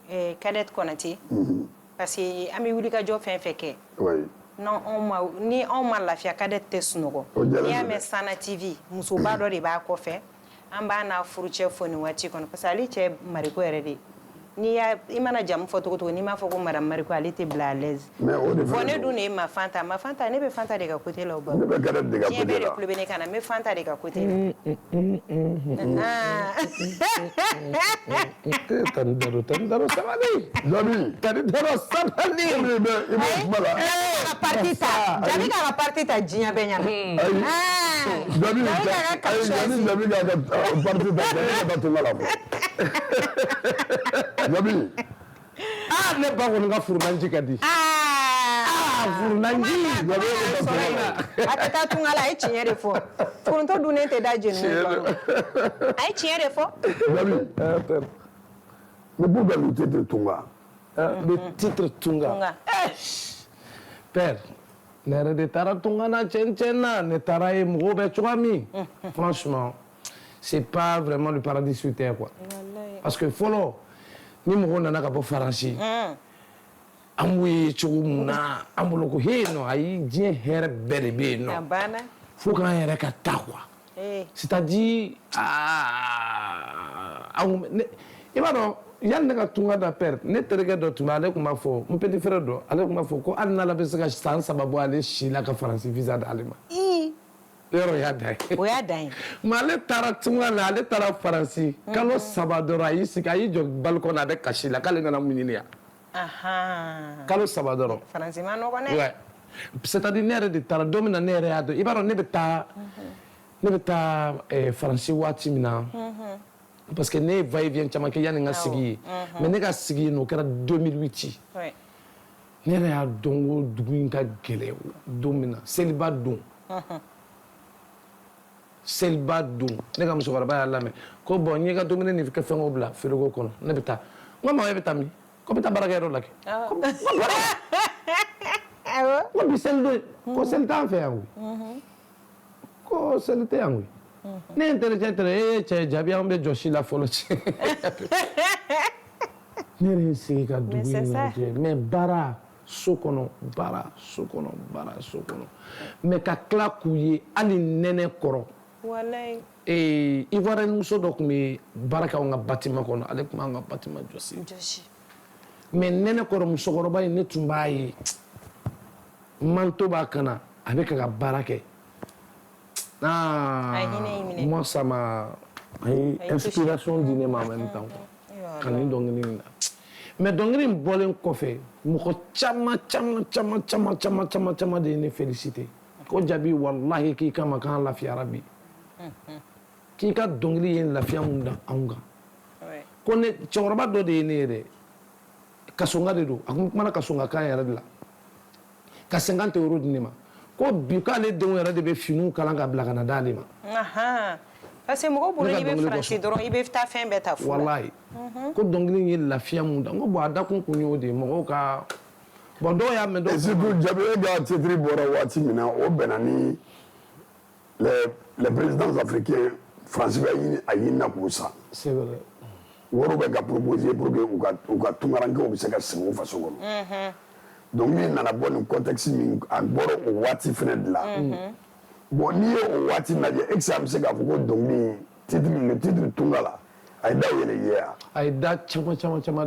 Kadɛti Konate parce que an bɛ wulikajɔ fɛn fɛn kɛ ni anw ma lafiya Kadɛti tɛ sunɔgɔ n'i y'a mɛn Sana TV musoba dɔ de b'a kɔfɛ an b'a n'a furucɛ fo nin waati kɔnɔ parce que ale cɛ Mariko yɛrɛ de i mana jamu fɔ cogo cogo n'i m'a fɔ ko Madame Mariko ale tɛ bila à l'aise bon ne dun de ye Mafanta ne bɛ Fanta de ka côté la o Baro diɲɛ bɛɛ de tulo bɛ ne kan na n bɛ Fanta de ka côté la tani daro sabali Jabi k'a ka parti ta diɲɛ bɛɛ ɲɛna Jabi k'a ka parti ta Jabi ka tunga la fɔ Jabi ne ba kɔni ka furunanji ka di furunanji a tɛ taa tunga la a ye tiɲɛ de fɔ furuntɔ dunnen tɛ da jeni a ye tiɲɛ de fɔ Jabi ne b'u bɛ lu titre tunga le titre tunga père ne yɛrɛ de taara tunga na cɛn na ne taara ye mɔgɔw bɛ cogoya min franchement c'est pas vraiment le paradis sur terre quoi parce que fɔlɔ ni mɔgɔw nana ka bɔ Faransi an b'u ye cogo mun na an bolo ko he non ayi diɲɛ hɛrɛ bɛɛ de bɛ yen nɔ fo k'an yɛrɛ ka taa quoi c'est-à-dire i b'a dɔn yanni ne ka tunga da père ne terikɛ dɔ tun bɛ ale tun b'a fɔ n petit frère dɔ ale tun b'a fɔ ko hali n'ala bɛ se ka san 3 bɔ ale si la ka Faransi visa d'ale ma yɔrɔ y'a dan ye o y'a dan ye mais ale taara tunga na ale taara Faransi kalo 3 dɔrɔn a y'i sigi a y'i jɔ balcon na a bɛ kasi la k'ale nana mun ɲini yan kalo 3 dɔrɔn Faransi ma nɔgɔn dɛ ouais c'est-à-dire ne yɛrɛ de taara don min na ne yɛrɛ y'a dɔn i b'a dɔn ne bɛ taa faransi waati min na parce que ne ye va-et-vient caman kɛ yanni n ka sigi yen mais ne ka sigi yen o kɛra 2008 ne yɛrɛ y'a dɔn ko dugu in ka gɛlɛn don min na seliba don seliba don ne ka musokɔrɔba y'a lamɛn ko bon n ye ka dumuni ni kɛ fɛngɛw bila frigo kɔnɔ ne bɛ taa n ko maa e bɛ taa min ko bɛ taa baarakɛyɔrɔ la kɛ ko bi seli don ko seli t'an fɛ yan koyi ko seli tɛ yan koyi ne ye n terikɛ tɛrɛ e ye cɛ jaabi an bɛ jɔsi la fɔlɔ cɛ ne yɛrɛ ye sigi ka dugu in lajɛ mais baara so kɔnɔ baara so kɔnɔ baara so kɔnɔ mais ka tila k'u ye hali nɛnɛ kɔrɔ ivoirien muso dɔ tun bɛ baara kɛ anw ka bâtiment kɔnɔ ale tun b'an ka bâtiment jɔsi mais nɛnɛ kɔrɔ musokɔrɔba in ne tun b'a ye manteau b'a kan na a bɛ ka baara kɛ moi ça m'a inspiration di ne ma en même temps ka nin dɔnkili in na mais dɔnkili in bɔlen kɔfɛ mɔgɔ caman de ye ne félicité ko jaabi wallahi k'i kama k'an lafiyara bi k'i ka dɔnkili ye lafiya mun da anw kan ko ne cɛkɔrɔba dɔ de ye ne ye dɛ kasonga de don a kun kumana kasonga kan yɛrɛ de la ka 50 € di ne ma ko bi k'ale denw yɛrɛ de bɛ finiw kalan ka bila ka na d'ale ma parce que mɔgɔ bolo i bɛ faransi dɔrɔn i bɛ taa fɛn bɛɛ ta fu la wallahi ko dɔnkili in ye lafiya mun da n ko bon a dakun kun y'o de ye mɔgɔw ka bon dɔw y'a mɛn dɔw surtout Jabi e ka titre bɔra waati min na o bɛnna ni les présidents africains France bɛ a ɲinina k'u sa c'est vrai wariw bɛ ka proposer pour que u ka tunkarankew bɛ se ka sigi u faso kɔnɔ donc min nana bɔ nin contexte min a bɔra o waati fɛnɛ de la bon n'i ye o waati lajɛ e bɛ se k'a fɔ ko dɔnkili le titre tunga la a ye da yɛlɛ ye wa a ye da caman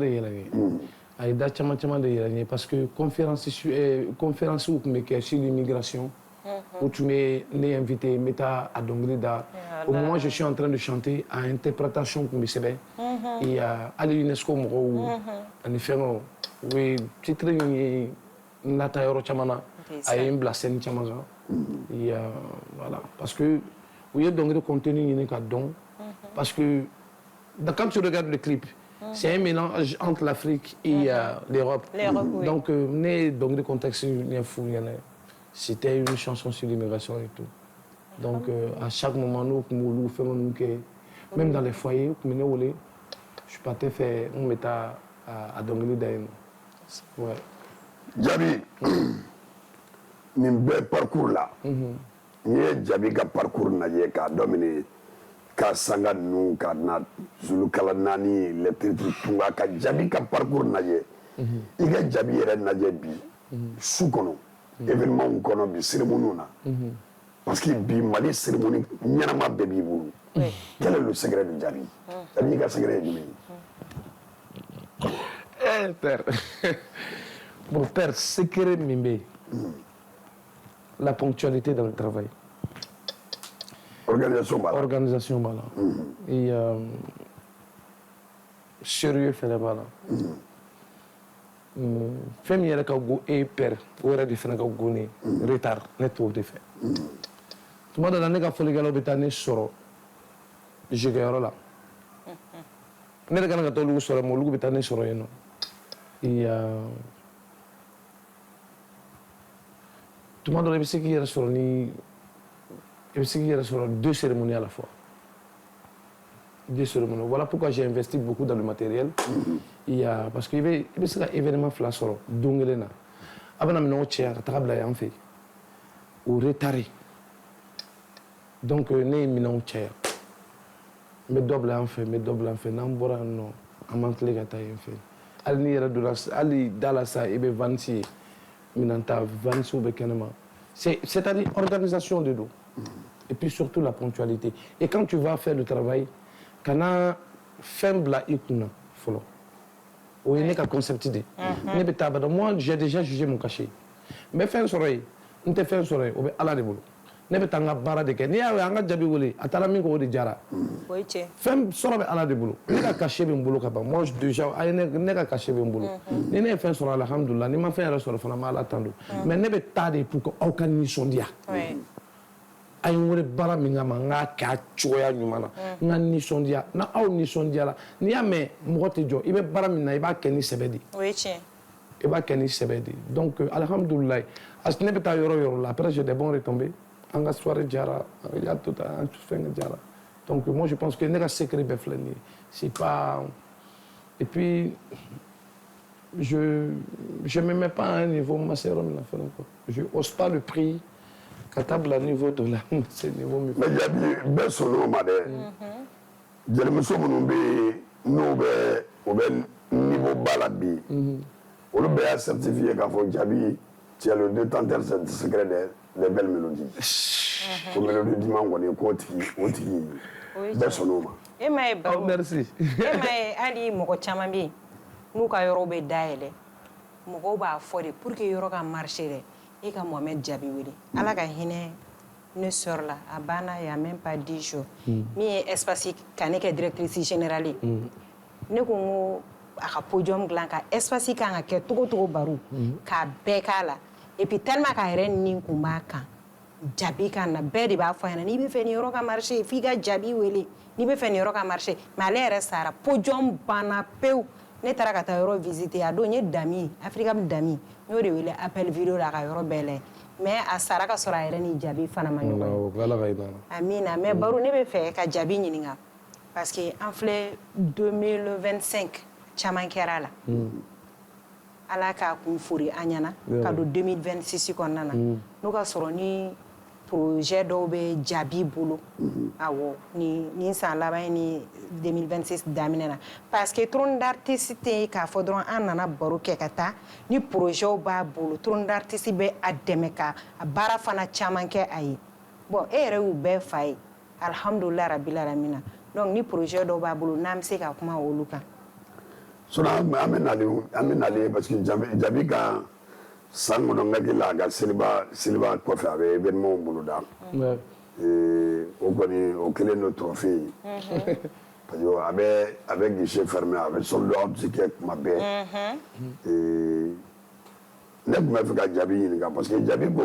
de yɛlɛ ye a ye da caman de yɛlɛ ye parce que conférence tun bɛ kɛ sur l'immigration où tu m'es invité n bɛ taa a dɔnkili da au moment je suis en train de chanter a interprétation tun bɛ sɛbɛn et hali UNESCO mɔgɔw ani fɛngɛw u ye titre in ye n lata yɔrɔ caman na a ye n bila scène caman kan et voilà parce que u ye dɔnkili contenu ɲini ka dɔn parce que quand tu regardes le clip c'est un mélange entre l'Afrique et l'Europe donc ne ye dɔnkili contexte ɲɛf'u ɲɛna c'était une chanson sur l'immigration et tout donc à chaque moment n'u tun b'olu fɛngɛ ninnu kɛ même dans les foyers u tun bɛ ne wele je partais faire n bɛ taa a dɔnkili da yen nɔ ouais Jabi nin bɛɛ parcours la n ye Jabi ka parcours lajɛ k'a daminɛ ka sanga ninnu ka na zulukala naani les titres tunga ka Jabi ka parcours lajɛ i ka Jabi yɛrɛ lajɛ bi su kɔnɔ événement kɔnɔ bi cérémonie na parce que bi Mali cérémonie ɲɛnama bɛɛ b'i bolo quel est le secret de Jabi Jabi ka secret ye jumɛn ye père bon père secret min bɛ yen la ponctualité dans le travail organisation b'a la et sérieux fɛnɛ b'a la fɛn min yɛrɛ ka go e père o yɛrɛ de fɛnɛ ka go ne retard ne t'o de fɛ tuma dɔ la ne ka fɔlikɛlaw bɛ taa ne sɔrɔ jigiyɔrɔ la ne de kana ka taa olu sɔrɔ mais olu bɛ taa ne sɔrɔ yen nɔ et tuma dɔ la i bɛ se k'i yɛrɛ sɔrɔ 2 cérémonies à la fois 2 cérémonies voilà pourquoi j'ai investi beaucoup dans le matériel parce que i bɛ se ka événement 2 sɔrɔ don kelen na a bɛna minɛnw cɛ ka taga bila yan fɛ o retard donc ne ye minɛnw caya n bɛ dɔ bila yan fɛ n'an bɔra yan nɔ an b'an tile ka taa yen fɛ hali n'i yɛrɛ donna hali da la sa i bɛ vanisi ye minɛn ta vanisiw bɛ kɛnɛma c'est-à-dire organisation de don et puis surtout la ponctualité et quand tu vas faire le travail kana fɛn bila i kunna fɔlɔ o ye ne ka concept de ne bɛ taa bada moi j'ai déjà jugé mon cachet n bɛ fɛn sɔrɔ yen n tɛ fɛn sɔrɔ yen o bɛ ala de bolo ne bɛ taa n ka baara de kɛ n'i y'a ye an ka jaabi wele a taara min kɛ o de diyara fɛn sɔrɔ bɛ ala de bolo ne ka cachet bɛ n bolo ka ban moi déjà a ye ne ka cachet bɛ n bolo ni ne ye fɛn sɔrɔ alhamdulilah ni ma fɛn yɛrɛ sɔrɔ fana n bɛ ala tando mais ne bɛ taa de pour que aw ka nisɔndiya a ye n wele baara min kama n k'a kɛ a cogoya ɲuman na n ka nisɔndiya na aw nisɔndiyara n'i y'a mɛn mɔgɔ tɛ jɔ i bɛ baara min na i b'a kɛ ni sɛbɛ de i b'a kɛ ni sɛbɛ de donc alhamdulilah ne bɛ taa yɔrɔ o yɔrɔ la après j'ai des bons retombées an ka soirée diyara il y a tout un fɛn diyara donc moi je pense que ne ka secret bɛɛ filɛ nin ye c'est pas et puis je me mets pas à un niveau ma sœur min na fɛnɛ quoi je hausse pas le prix ka taa bila niveau dɔ la c'est niveau min mais jaabi bɛɛ sɔnn'o ma dɛ jelimuso minnu bɛ yen n'u bɛ u bɛ niveau ba la bi olu bɛɛ y'a certifié k'a fɔ jaabi tu es le détenteur secret des belles mélodies o mélodie diman kɔni k'o tigi bɛɛ sɔnn'o ma e ma ye baro merci e ma ye hali mɔgɔ caman bɛ yen n'u ka yɔrɔ bɛ dayɛlɛ mɔgɔw b'a fɔ de pour que yɔrɔ ka marcher dɛ e ka Mohamed Jaabi wele ala ka hinɛ ne sœur la a banna il y a même pas 10 jours min ye espace ka ne kɛ directrice générale ye ne ko n ko a ka podium dilan ka espace kan ka kɛ togo togo baro k'a bɛɛ k'a la et puis tellement k'a yɛrɛ nin kun b'a kan Jaabi kan na bɛɛ de b'a fɔ a ɲɛna n'i bɛ fɛ nin yɔrɔ ka marcher f'i ka Jaabi wele n'i bɛ fɛ nin yɔrɔ ka marcher mais ale yɛrɛ sara podium banna pewu ne taara ka taa yɔrɔ visiter a don n ye Dami Africa Dami n y'o de wele appel vidéo la ka yɔrɔ bɛɛ lajɛ mais a sara ka sɔrɔ a yɛrɛ ni Jaabi fana ma ɲɔgɔn amina mais baro ne bɛ fɛ ka Jaabi ɲininka parce que an filɛ 2025 caman kɛra la ala k'a kun fori an ɲɛna ka don 2026 kɔnɔna na n'o ka sɔrɔ ni projet dɔw bɛ Jaabi bolo awɔ ni san laban ni 2026 daminɛ na parce que trône d'artiste tɛ k'a fɔ dɔrɔn an nana baro kɛ ka taa ni projets b'a bolo trône d'artiste bɛ a dɛmɛ ka a baara fana caman kɛ a ye bon e yɛrɛ y'u bɛɛ fa ye alhamdulilah rabil alamina donc ni projet dɔw b'a bolo n'an bɛ se ka kuma olu kan an bɛ nalen parce que Jaabi ka san kɔnɔ n hakili la a ka seliba kɔfɛ a bɛ événement boloda o kɔni o kɛlen don trophée ye parce que a bɛ guichet fermé a bɛ sold out kɛ tuma bɛɛ ne tun bɛ fɛ ka Jaabi ɲininka parce que Jaabi ko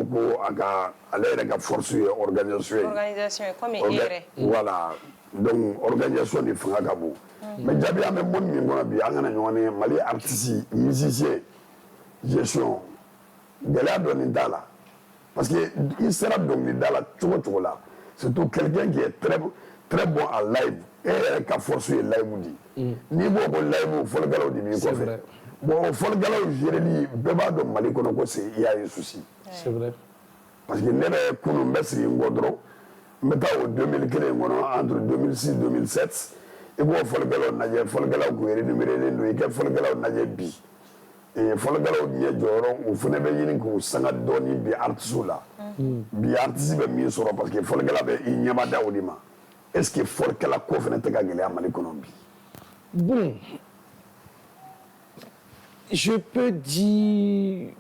ale yɛrɛ ka force ye organisation ye comme e yɛrɛ voilà donc organisation de fanga ka bon mais Jaabi an bɛ mɔni min kɔnɔ bi an kana ɲɔgɔn ye Mali artiste musicien gestion gɛlɛya dɔɔni t'a la parce que i sera dɔnkilida la cogo o cogo la surtout quelqu'un qui est très bon à live e yɛrɛ ka force ye live di n'i b'o ko live fɔlikɛlaw de b'i kɔfɛ bon o fɔlikɛlaw géreli bɛɛ b'a dɔn Mali kɔnɔ ko il y a un souci c'est vrai parce que ne bɛ kunun n bɛ sigi n kɔ dɔrɔn n bɛ taa o 2001 kɔnɔ entre 2006 2007 i b'o fɔlikɛlaw lajɛ fɔlikɛlaw kun rémunéré don i kɛ fɔlikɛlaw lajɛ bi fɔlikɛlaw ɲɛ jɔyɔrɔ o fana bɛ ɲini k'u sanga dɔɔni bi artiste la bi artiste bɛ min sɔrɔ parce que fɔlikɛla bɛ i ɲɛma da o de ma est ce que fɔlikɛla ko fana tɛ ka gɛlɛya Mali kɔnɔ bi bon je peux dire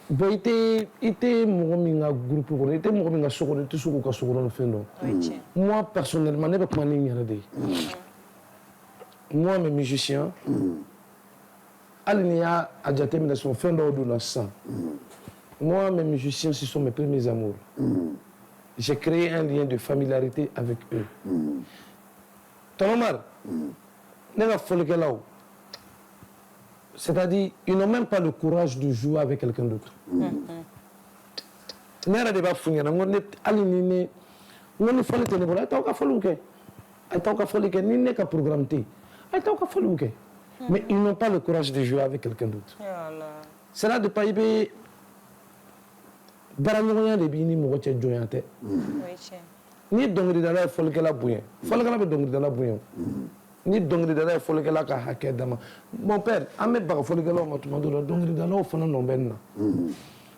bon i tɛ mɔgɔ min ka groupe kɔnɔ i tɛ mɔgɔ min ka so kɔnɔ i tɛ se k'u ka so kɔnɔ fɛn dɔn moi personnellement ne bɛ kuma ni n yɛrɛ de ye moi mes musiciens hali ni y'a jateminɛ sɔn fɛn dɔw donna sisan moi mes musiciens ce sont mes premiers amours j'ai créé un lien de familiarité avec eux Tonton ne ka fɔlikɛlaw c'est-à-dire ils n'ont même pas le courage de jouer avec quelqu'un d'autre ne yɛrɛ de b'a f'u ɲɛna n ko hali ni ne n ko ni fɔli tɛ ne bolo a ye t'aw ka fɔliw kɛ a ye t'aw ka fɔli kɛ ni ne ka programme tɛ yen a ye t'aw ka fɔliw kɛ mais ils n'ont pas le courage de jouer avec quelqu'un d'autre c'est là de pas i bɛ baaraɲɔgɔnya de b'i ni mɔgɔ cɛ jɔnya tɛ ni dɔnkilidala ye fɔlikɛla bonya fɔlikɛla bɛ dɔnkilidala bonya ni dɔnkilidala ye fɔlikɛla ka hakɛ dama mon père an bɛ baga fɔlikɛlaw ma tuma dɔ la dɔnkilidalaw fana nɔ bɛ nin na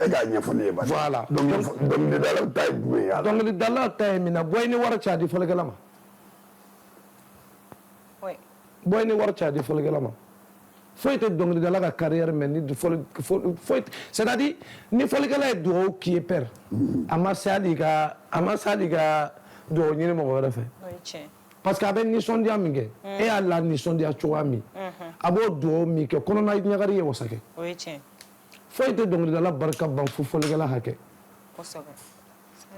e k'a ɲɛfɔ ne ye ba voilà dɔnkilidalaw ta ye jumɛn ye dɔnkilidalaw ta ye min na bɔ i ni wari cɛ a di fɔlikɛla ma bɔ i ni wari cɛ a di fɔlikɛla ma faut être donc dans la carrière mais ni faut c'est-à-dire ni faut que do qui est père amasa liga do ni mo wala fait parce que avec ni sondia minge et Allah ni sondia chouami abo do mi que kono na nyagari ye wasake oui tiens faut être donc dans la barka ban faut que la hake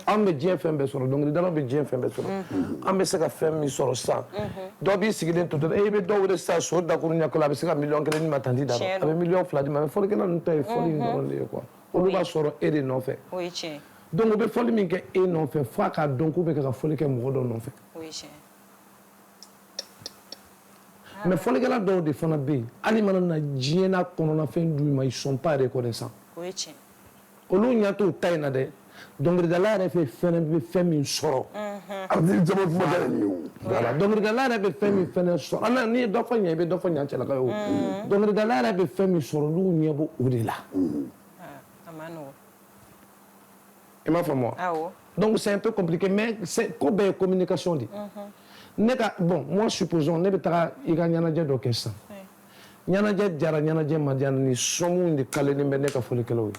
an bɛ diɲɛ fɛn bɛɛ sɔrɔ dɔnkilidala bɛ diɲɛ fɛn bɛɛ sɔrɔ an bɛ se ka fɛn min sɔrɔ sisan dɔ b'i sigilen to i bɛ dɔw wele sisan so dakuru ɲɛkɔlɔ a bɛ se ka miliyɔn 1 di ma tanti da a bɛ miliyɔn 2 di ma mais fɔlikɛla ninnu ta ye fɔli in dɔrɔn de ye quoi olu b'a sɔrɔ e de nɔfɛ donc u bɛ fɔli min kɛ e nɔfɛ f'a k'a dɔn k'u bɛ ka fɔli kɛ mɔgɔ dɔ nɔfɛ mais fɔlikɛla dɔw de fana bɛ yen hali mana na diɲɛ n'a kɔnɔna fɛn d'u ma ils sont pas reconnaissants olu ɲɛ t'u ta in na dɛ dɔnkilidala yɛrɛ bɛ fɛn min sɔrɔ voilà dɔnkilidala yɛrɛ bɛ fɛn min fɛnɛ sɔrɔ ala n'i ye dɔ fɔ ɲɛ i bɛ dɔ fɔ ɲɛ cɛlakaw ye o dɔnkilidala yɛrɛ bɛ fɛn min sɔrɔ olu ɲɛ b'o o de la i m'a faamu wa donc c'est un peu compliqué mais c'est ko bɛɛ ye communication de ne ka bon moi supposons ne bɛ taga i ka ɲɛnajɛ dɔ kɛ sisan ɲɛnajɛ diyara ɲɛnajɛ ma diya ni sɔnmu de kalelen bɛ ne ka fɔlikɛlaw ye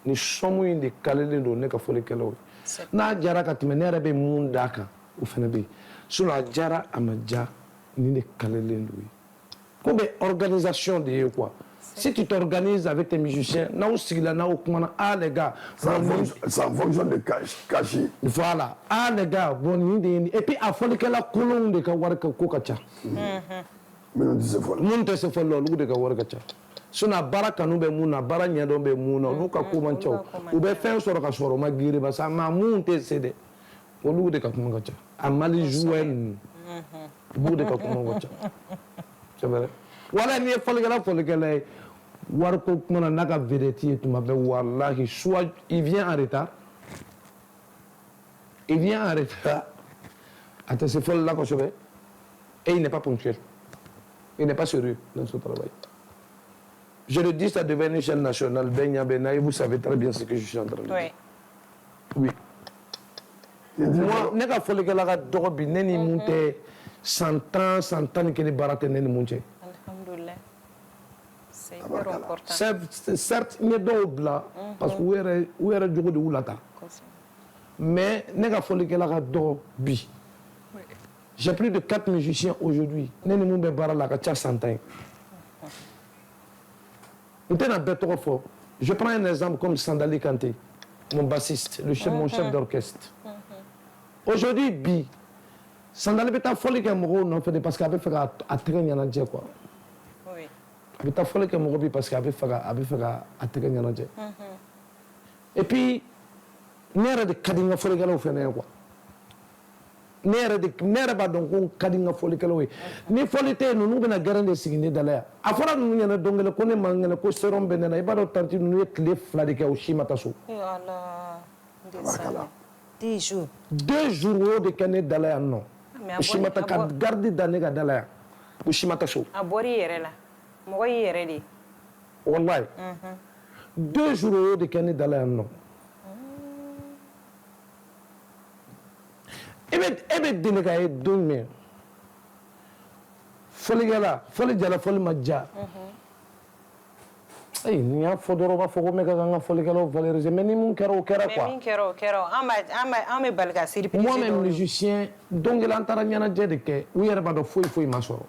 ni sɔnmu in de kalelen don ne ka fɔlikɛlaw ye n'a diyara ka tɛmɛ ne yɛrɛ bɛ mun d'a kan o fana bɛ yen sinon a diyara a ma diya ni de kalelen don ye ko bɛ organisation de ye quoi si tu t'organises avec tes musiciens n'aw sigila n'aw kumana ah les gars ça en fonction de cachet voilà ah les gars bon ni de et puis a fɔlikɛla kolonw de ka wari ko ka ca minnu tɛ se fɔli la olu de ka wari ka ca sinon baara kanu bɛ mun na baara ɲɛdɔn bɛ mun na olu ka ko man ca u bɛ fɛn sɔrɔ ka sɔrɔ u ma girin parce que maa mun tɛ se dɛ olu de ka kuma ka ca a mali joueur ninnu olu de ka kuma ka ca c'est vrai wala n'i ye fɔlikɛla ye wariko kuma na n'a ka vedette ye tuma bɛɛ walahi soit il vient en retard a tɛ se fɔli la kosɛbɛ et il n'est pas ponctuel il n'est pas sérieux dans son travail. Je le dis, ça devient une chaîne nationale. Et vous savez très bien ce que je suis en train de dire. Oui. Moi, je ne sais pas si je suis monté 100 ans que les barates ne montent. Alhamdulillah. C'est hyper important. Certes, il y a d'autres là, parce que où est le jour de Oulata. Mais je ne sais pas si j'ai plus de 4 musiciens aujourd'hui. Je ne sais pas si 100 ans. Je prends un exemple comme Sandali Kanté, mon bassiste, mon chef d'orchestre. Aujourd'hui, Bi, Sandali beta folie que mon non fait parce qu'il avait fait à traîner en Adja quoi. Oui. Beta folie que mon parce qu'il avait fait à traîner en Adja. Et puis, n'era de kadinga folie que l'on fait quoi. N'era pas donc on kadinga folie que l'on est. Ni folie te nous bena garder signer d'aller. Afora nous y en a donc le connaît mangane ko serom benena et pas d'autant nous est clé fladika au chimataso. Ya Allah. 2 jours de canet d'aller non. Chimata ka garder d'aller d'aller. Au chimataso. Abori yere la. Mo yere li. Wallahi. 2 jours de canet d'aller non. Ebe delega e donne foli jala foli majja ni a fodoro ba fogo me ka nga foli gala valoriser mais ni mun kero quoi mais min kero amba balga surprise moi même musicien donc il antara nyana jede ke u yere ba do foi ma soro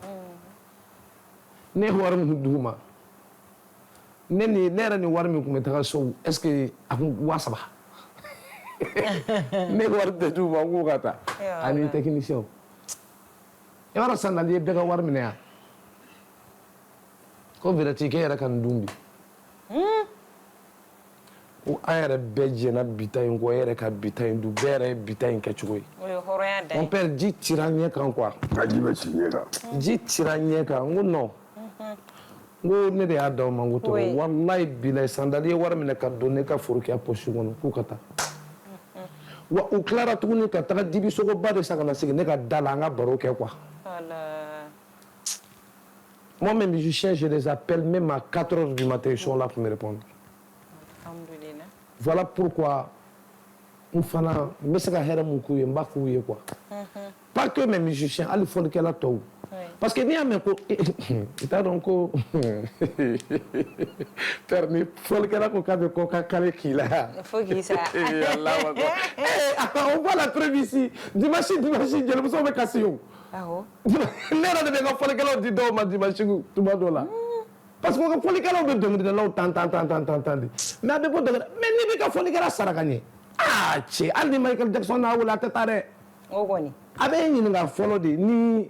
ne war mu duma ne ni nera ni war mi ko metaka so est-ce que akun wasaba ne war de duma ko kata ani technicien e wara Sandali be ga war mi ne ya ko vedati ke yara kan dumbi o ayere beje na bitain ko yere ka bitain du bere bitain ke chugo on perd ji tiranye kan quoi ji tiranye kan no ngo ne de adaw mango to wallahi bilay Sandali war mi ne ka donne ka furuki a poshi ngono ku kata wa u clara tuguni ka taga dibi sogo ba de sagana sigi ne ka dalanga baro ke quoi moi mes musiciens je les appelle même à 4h du matin ils sont là pour me répondre. Alhamdulillah. Voilà pourquoi fana me se ka hɛrɛ mun k'u ye n b'a f'u ye quoi. Pas que mes musiciens hali fɔlikɛla tɔw parce que n'i y'a mɛn ko i t'a dɔn ko père ni fɔlikɛla ko k'a bɛ kɔka kale k'i la faut qu'il sa on voit la preuve ici dimanche jelimuso bɛ kasi o ne yɛrɛ de bɛ n ka fɔlikɛlaw di dɔw ma dimanche tuma dɔ la parce que fɔlikɛlaw bɛ dɔnkilidalaw tan de mais a bɛ bɔ dɔnkilida mais n'i bɛ ka fɔlikɛla sara ka ɲɛ cɛ hali ni Michael Jackson n'a wele a tɛ taa dɛ o kɔni a bɛ ɲininka fɔlɔ de ni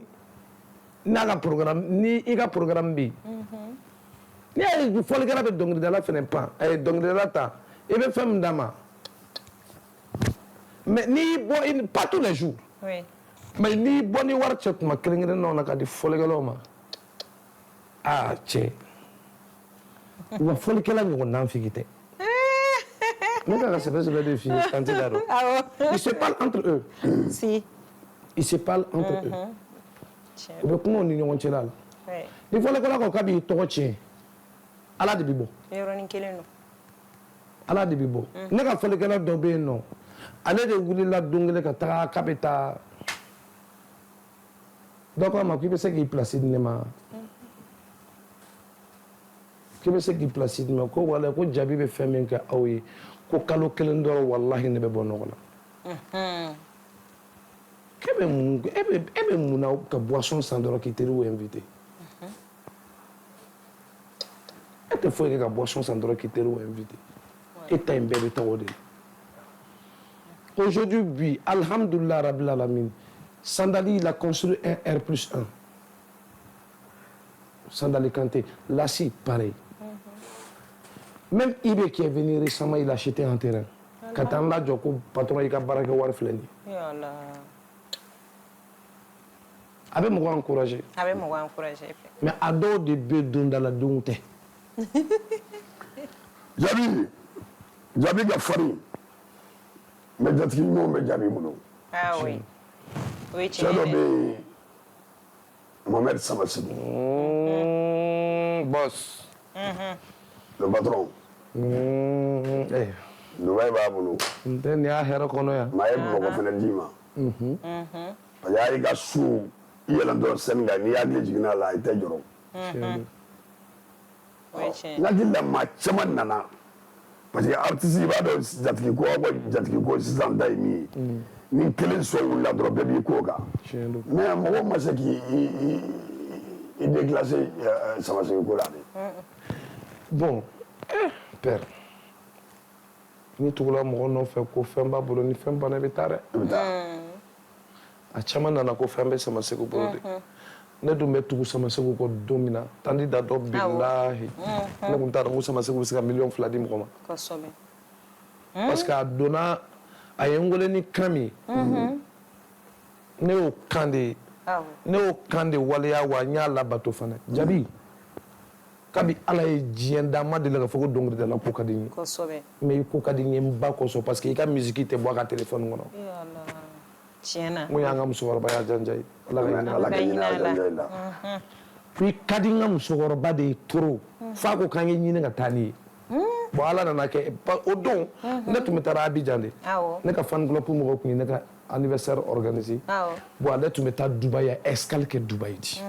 n'a ka programme ni i ka programme bɛ yen n'i y'a ye fɔlikɛla bɛ dɔnkilidala fɛnɛ pan dɔnkilidala ta i bɛ fɛn min d'a ma mais n'i bɔ pas tous les jours mais n'i bɔ ni wari cɛ tuma kelen-kelennaw na ka di fɔlikɛlaw ma cɛ wa fɔlikɛla ɲɔgɔn nanfigi tɛ ne ka sɛbɛ de f'i ye Tanti Dado ils se parlent entre eux ils se parlent entre eux u bɛ kuma u ni ɲɔgɔn cɛla la ni fɔlikɛla ko k'a b'i tɔgɔ tiɲɛ Ala de bɛ bɔ yɔrɔnin kelen don Ala de bɛ bɔ ne ka fɔlikɛla dɔ bɛ yen nɔ ale de wulila don kelen ka taga k'a bɛ taa dɔ k'a ma k'i bɛ se k'i place di ne ma k'i bɛ se k'i place di ne ma ko wala ko jaabi bɛ fɛn min kɛ aw ye ko kalo kelen dɔrɔn walahi ne bɛ bɔ nɔgɔ la e bɛ mun na ka boisson san dɔrɔn k'i teriw invité e tɛ foyi kɛ ka boisson san dɔrɔn k'i teriw invité e ta in bɛɛ bɛ taa o de la aujourd'hui bi alhamdulillah rabbil alamin Sandali il a construit un R+1 Sandali Kanté Lassi pareil même Ibe qui est venu récemment il a acheté un terrain ka taa n lajɔ ko patron i ka baara kɛ wari filɛ nin ye a bɛ mɔgɔ encourager mais a dɔw de bɛ dondaladenw tɛ jaabi ka farin mais jatigi ɲumanw bɛ jaabi bolo cɛ dɔ bɛ yen Mohamed Samasegu boss le patron Dubaï b'a bolo n tɛ nin y'a hɛrɛ kɔnɔ yan maa ye mɔgɔ fɛnɛ d'i ma parce que a y'i ka su i yɛlɛntɔ scène kan n'i hakili jiginna la i tɛ jɔrɔ n hakili la maa caman nana parce que artiste i b'a dɔn jatigi ko sisan ta ye min ye ni kelen sɔn wulila dɔrɔn bɛɛ b'i ko kan mais mɔgɔ ma se k'i déclasser Samasegu ko la de bon père ni tugula mɔgɔ nɔfɛ ko fɛn b'a bolo ni fɛn banna i bɛ taa dɛ a caman nana ko fɛn bɛ Samasegu bolo de ne dun bɛ tugu Samasegu kɔ don min na Tanti Dado bilahi ne tun t'a dɔn ko Samasegu bɛ se ka $2 di mɔgɔ ma parce que a donna a ye n wele ni kan min ne y'o kan de waleya wa n y'a labato fana jabi kabi Ala ye diɲɛ da ma deli ka fɔ ko dɔnkilidala ko ka di n ye mais i ko ka di n ye n ba kɔsɔn parce que i ka musique tɛ bɔ a ka téléphone kɔnɔ tiɲɛna mun y'an ka musokɔrɔba y'a janja ye Ala ka hinɛ Ala ka hinɛ a janja la puis ka di n ka musokɔrɔba de ye trop f'a ko k'an ye ɲini ka taa ni ye bon Ala nana kɛ o don ne tun bɛ taa Abidjan de ne ka fan club mɔgɔw tun ye ne ka anniversaire organisé bon ale tun bɛ taa Dubaï a escale kɛ Dubaï di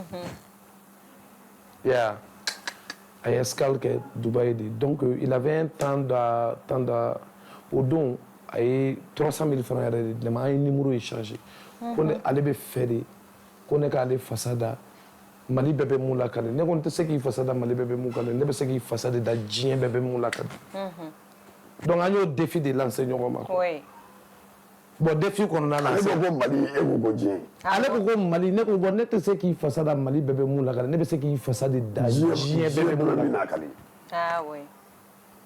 yeah a ye escale kɛ Dubaï de donc il avait un temps au don a ye 300 000 francs yɛrɛ de di ne ma an ye numéro échangé ko ne ale bɛ fɛ de ko ne k'ale fasa da Mali bɛɛ bɛ mun lakale ne kɔni tɛ se k'i fasa da Mali bɛɛ bɛ mun lakale ne bɛ se k'i fasa de da diɲɛ bɛɛ bɛ mun lakale donc an y'o défi de lancer ɲɔgɔn ma bon défi kɔnɔna na ale ko Mali e ko ko diɲɛ ale ko Mali ne ko bon ne tɛ se k'i fasa da Mali bɛɛ bɛ mun lakale ne bɛ se k'i fasa de da diɲɛ bɛɛ bɛ mun lakale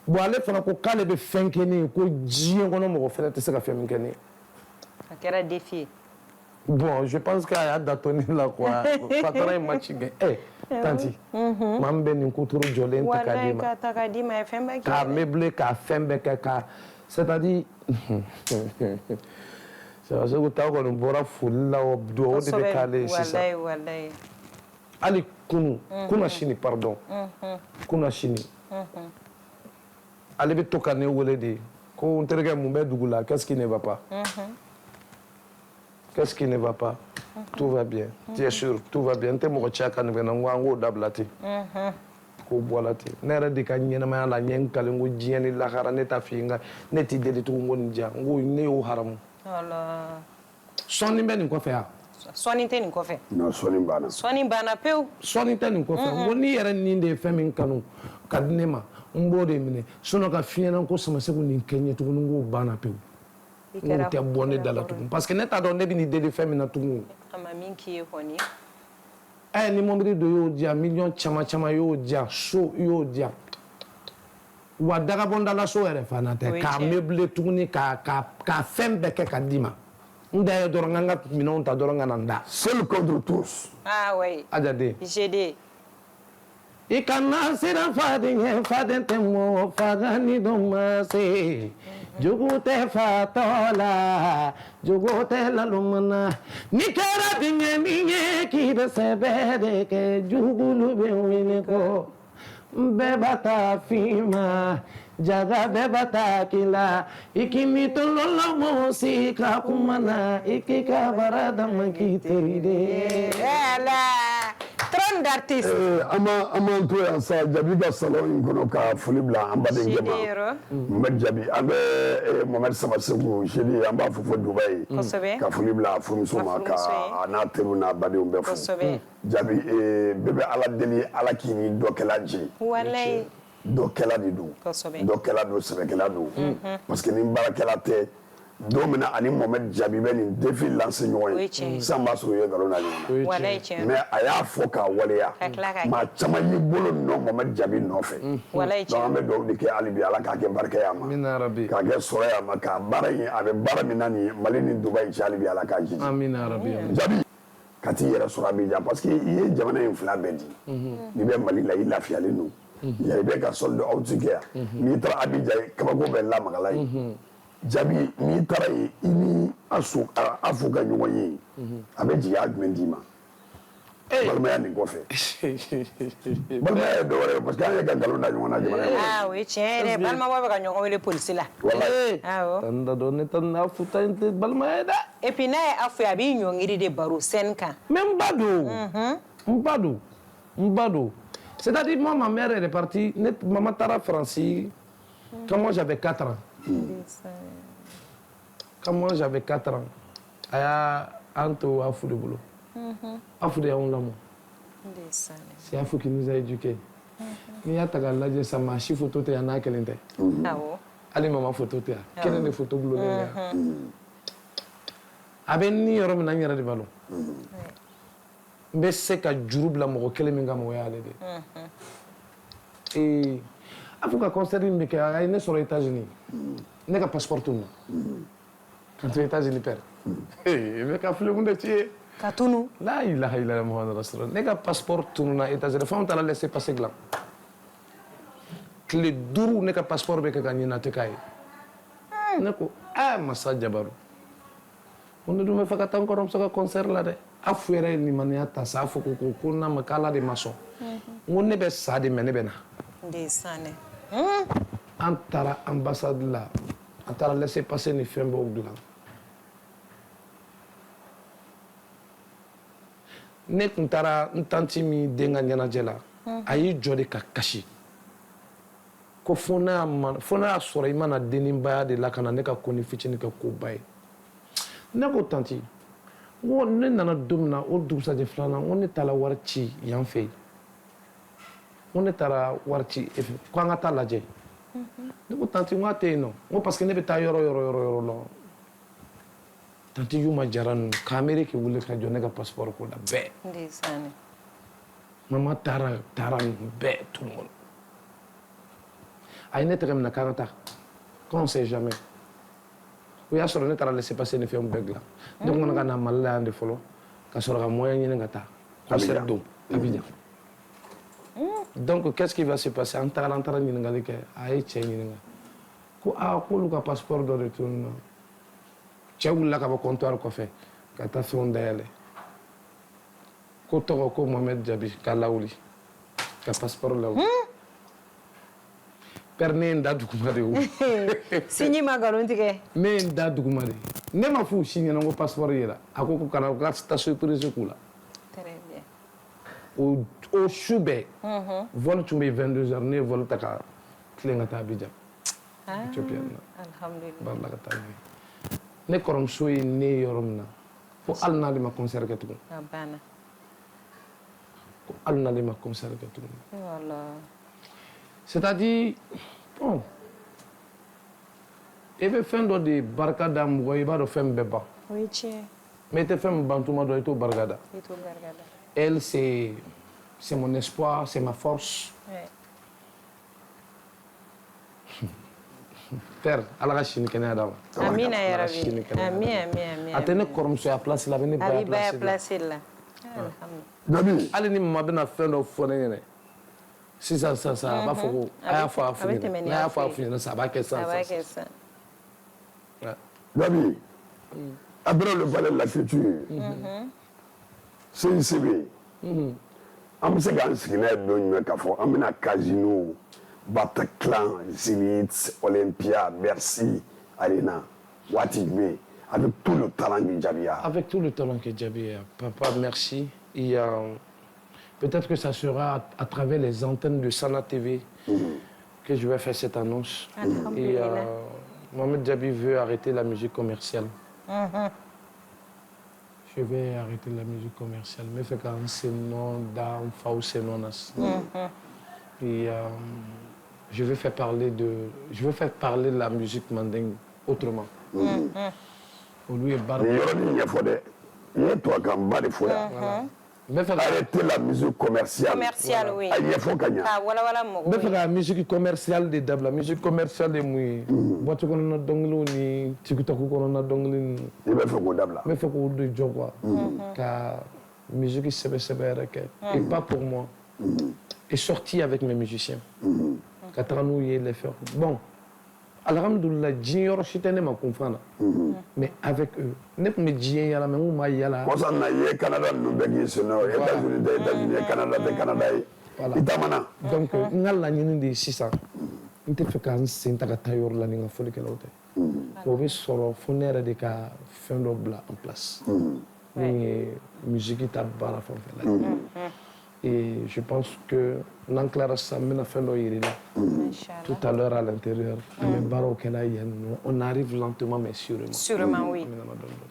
bon ale fana ko k'ale bɛ fɛn kɛ ne ye ko diɲɛ kɔnɔ mɔgɔ fɛnɛ tɛ se ka fɛn min kɛ ne ye a kɛra défi ye bon je pense que a y'a datoni la quoi patron ye match kɛ Tanti maa min bɛ nin kuturu jɔlen ta k'a d'i ma k'a meubler k'a fɛn bɛɛ kɛ ka c'est-à-dire Samasegu ta kɔni bɔra foli la o duwawu de bɛ k'ale ye sisan hali kunun sini pardon kunun sini ale bɛ to ka ne wele de ko n terikɛ mun bɛ dugu la qu'est-ce qui ne va pas Qu'est-ce qui ne va pas? Tout va bien. Tu es sûr, tout va bien. T'es mon chien quand nous venons en dablati. Ko bolati. Nera de ka nyena la nyen kalengo jieni la hara neta finga neti de tu ngon ja ngo ne o haram. Allah. Soni ben ko fe ha. Soni ten ko fe. Non, soni bana. Soni bana peu. Soni ten ko fe. Ngoni yere ni de femin kanu kadnema mbode mine. Sono ka fiena ko sama se ko ni kenye tu ngo bana peu. Ngo te bonne dala tu. Parce que neta don de bi ni de femina tu. Ama min ki ko ni. Ni mombri do yo dia million chama yo dia so yo dia. Wa daga bonda la so ere fana te ka meuble tuguni ka fembe ke kadima. Nda do nganga minon ta do ngana Seul contre tous. Ah oui. Ajade. Jede. Ikana sira faden temo fagani do mase. Jugute fatola, jugute la lumana. Nikara dinye kida sebede ke jugulu bewineko. Bebata fima, jaga bebata kila. Ikimito lola musika kumana, ikika barada makiteride. Ela. Tron d'artiste. Ama to ya sa jabi ga salon kono ka fulibla ambade ngema. Mbad jabi ambe Mohamed Samasegu shedi amba fufo Dubai. Ka fulibla fumiso maka ana teru na bade umbe fu. Jabi bebe ala deli ala kini dokelaji. Wallahi. Dokela di du. Dokela do sebekela do. Parce que ni barakela te domina ani Mohamed Jabi ben ni défi l'enseignant samba so ye galo na ni mais aya foka waleya ma chama yi bolo no Mohamed Jabi no fe donc me do dike ali bi ala ka ke barke ya ma amina rabbi ka ke sore ya ma ka bara yi abe bara minani mali ni Dubai chali bi ala ka ji amina rabbi Jabi kati yera sura bi ja parce que ye jamana infla bedi ni be mali la ila fi ale no ya be ka solde outsiger ni tra abija kabako be la magala Jabi ni tara ye ini afuka ɲɔgɔn ye a bɛ jigin a jumɛn d'i ma balimaya nin kɔfɛ balimaya ye dɔwɛrɛ ye parce que an ye ka nkalon da ɲɔgɔn na jamana in kɔnɔ. O ye tiɲɛ ye dɛ balimaw bɛ ka ɲɔgɔn wele polisi la. Walayi. Awɔ. Tanda dɔn ne ta n'a futa in tɛ balimaya ye dɛ. Et puis n'a ye afu ye a b'i ɲɔngiri de baro scène kan. Mais n ba don c'est-à-dire moi ma mère elle est partie maman taara Faransi quand moi j'avais 4 ans. Quand moi j'avais 4 ans, Anto Afou de boulot. Afou de Yaoundamo. C'est Afou qui nous a éduqués. Il y a ta galade, ça m'a chi photo te yana kelente. Allez maman photo te. Quelle est les photos boulot Abeni yorom na nyara de balo. Mbe se ka juru bla mo kele minga mo ya ale de. Et Afou ka concert ni ke ay ne sur les États-Unis. Ne ka passeport tout. Quand tu es aux États-Unis père. Mais ka fleu munde tie. Ka tunu. La ilaha illallah Muhammad rasulullah. Ne ka passeport tout na États-Unis. Femme t'a laissé passer glam. Clé duru ne ka passeport be ka nyina te kai. Ne ko massa jabaru. On ne me fait attendre encore un concert là de. Afuere ni mania ta sa fu ko na makala de maso. On ne be sa de mene bena. Ndesane. Antara ambassade là. Antara laisser passer ni fembe au glam. Ne kuntara ntanti mi denga nyana jela. Ayi jode ka kashi. Ko fona sora imana denimba de la kana ne ka koni fitini ka ko bay. Ne ko tanti. Wo ne nana domina o dusa de flana on ne tala warci yan fe. On ne tara warci ko nga tala je. Ne ko tanti ngate no. Mo parce que ne be ta yoro lo. Tanti yuma jaran kamere ki wule ka jone ka passeport ko la be. Ndesane. Mama tara be tout le monde. Aïe, tu na karata. Qu'on sait jamais. Oui, à ce moment-là, tu as laissé passer une fille en bègue là. Donc, on a un malade de follow. Quand on a un moyen de gata. Concert d'eau. Abidjan. Donc, qu'est-ce qui va se passer? En train de dire que aïe, tiens, ko le passeport de retour. Tu as eu là le comptoir qu'on fait. Quand tu as fait un d'aller. Ko toko ko Mohamed Jabi, Kalaouli. Ka passeport là. Père ne nda duguma de o. Sini magalon tige. Ne nda duguma de. ne m'a fou si ɲɛna ko passeport yera a ko kana ka ta surprise k'u la Très bien. au su bɛɛ vol tun bɛ 22h ne ye vol ta ka tilen ka taa Abidjan Éthiopien na Alhamdulillah. barila ka taa yen ne kɔrɔmuso ye ne ye yɔrɔ min na fo hali n'ale ma concert kɛ tugun A banna. ko hali n'ale ma concert kɛ tugun Voilà. c'est-à-dire bon i bɛ fɛn dɔ de barika da mɔgɔ ye i b'a dɔn fɛn min bɛ ban Oui, tiens. mais i tɛ fɛn min ban tuma dɔ i t'o barika da Et tout gargada. elle c'est mon espoir c'est ma force Ouais. père ala ka sini kɛnɛya d'a ma Amina ya Ala ka sini Rabbi. kɛnɛya d'a ma. Amin. a tɛ ne kɔrɔmusoya place la a bɛ ne Abi baya baya place la place là. Alhamdulillah. Jabi hali ni mama bɛna fɛn dɔ fɔ ne ɲɛna sisan a b'a fɔ ko a y'a fɔ a fɔ ɲɛna n'a y'a fɔ a fɔ ɲɛna sisan a b'a kɛ Ça va sisan que ça. Jabi après le palais de la culture CICB an bɛ se k'an sigi n'a ye don jumɛn k'a fɔ an bɛna Casino Bataclan Zénith Olympia Bercy Arena waati jumɛn avec tout le talent du Jabi a avec tout le talent que Jabi a papa merci et peut-être que ça sera à travers les antennes de Sana TV que je vais faire cette annonce et Alhamdulillah. Mohamed Jabi veut arrêter la musique commerciale. Je vais arrêter la musique commerciale. Mais fait qu'un c'est non d'un faux c'est non as. Et je vais faire parler de la musique mandingue autrement. Au lieu de nin yɔrɔnin ɲɛfɔ dɛ i ye tubabukanba de fɔ yan mais fait arrêter la musique commerciale Commercial, oui. a ɲɛfɔ ka ɲa Ah, voilà mogo. mais fait la musique commerciale de dabla musique commerciale de mouy. Boîte qu'on a donglo ni TikTok qu'on a donglo ni. i bɛ fɛ k'o dabila Mais faut qu'on de job quoi. Car musique c'est et pas pour moi. Et sorti avec mes musiciens. Katranou les faire. Bon. Alhamdoulilah, j'ignore si tu n'es pas comprendre. Mais avec eux, ne peux me dire yala mais où ma yala. Kosa na ye Canada ninnu bɛɛ k'i sen n'o ye États-Unis tɛ États-Unis ye Canada tɛ Canada ye i taamana Donc n ka laɲini de ye sisan n tɛ fɛ ka n sen ta ka taa yɔrɔ la ni n ka folikɛlaw tɛ. O bɛ sɔrɔ fo ne yɛrɛ de ka fɛn dɔ bila en place. Min ye musique ta baara fɛn fɛn la. Et je pense que n'an tilara sisan n bɛna fɛn dɔ yir'i la. Tout à l'heure à l'intérieur, mais on arrive lentement mais sûrement. Sûrement, oui.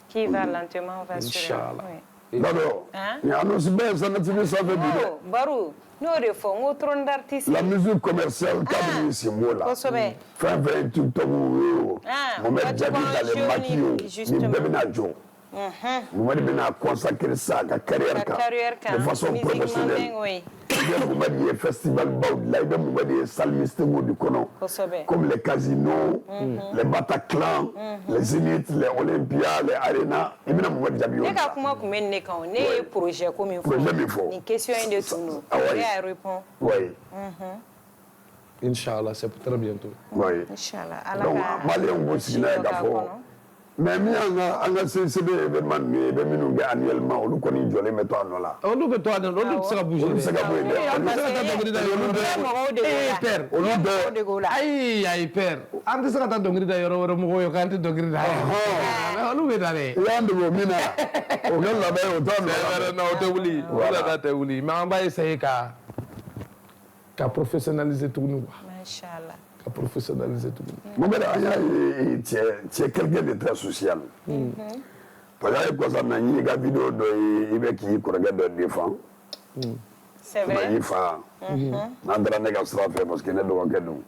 Qui va lentement, va sûrement. Inch'Allah. Oui. D'accord ni annonce bɛɛ ye Sana TV sanfɛ bi dɛ Oh, Barou, n'o de fɔ n ko trône d'artiste. la musique commerciale cadre sen b'o la Kosɛbɛ. fɛn fɛn ye TikTok ye o Mohamed Jabi dalen maki o ni bɛɛ bɛna jɔ Mohamed bɛna consacrer sa ka carrière kan de façon professionnelle Oui. Mohamed ye festival baw de la i bɛ Mohamed ye salle mystique du kɔnɔ Kosɛbɛ. comme les casinos les Bataclan les Zénith les Olympia les Arena i bɛna Mohamed Jabi Ne ka kuma tun bɛ ne kan o ne ye projet ko min Projet min fɔ fɔ. nin question in de tun don Ah, ouais. ne y'a répond. oui Inch'Allah, c'est très bientôt. oui Inchallah ala donc ka maliyɛnw b'u sigi n'a ye k'a fɔ mais min y'an ka CCB événement ninnu ye i bɛ minnu kɛ annuellement olu kɔni jɔlen bɛ to a nɔ la Olu bɛ to a nɔ la, olu tɛ se ka bouger. olu bɛ se ka bɔ yen dɛ Olu tɛ se ka taa dɔnkili da yɔrɔ wɛrɛ. mɔgɔw de b'o la. Père, olu bɛɛ de b'o la. ayi père, an tɛ se ka taa dɔnkili da yɔrɔ wɛrɛ mɔgɔw ye k'an tɛ dɔnkili da yan. Mais olu bɛ taa dɛ. i y'an dege o min na o kɛ labɛn ye o t'a nɔ la Non, o tɛ wuli. Voilà. Voilà, tɛ wuli. Mais an b'a essayer ka professionnaliser tuguni quoi. Inchallah. Ka professionnaliser tuguni. Mohamed an y'a ye tu es quelqu'un de très social parce que a ye kɔsa na n y'i ka vidéo dɔ ye i bɛ k'i kɔrɔkɛ dɔ défend C'est na vrai. y'i fa n'an taara ne ka sira fɛ parce que ne dɔgɔkɛ don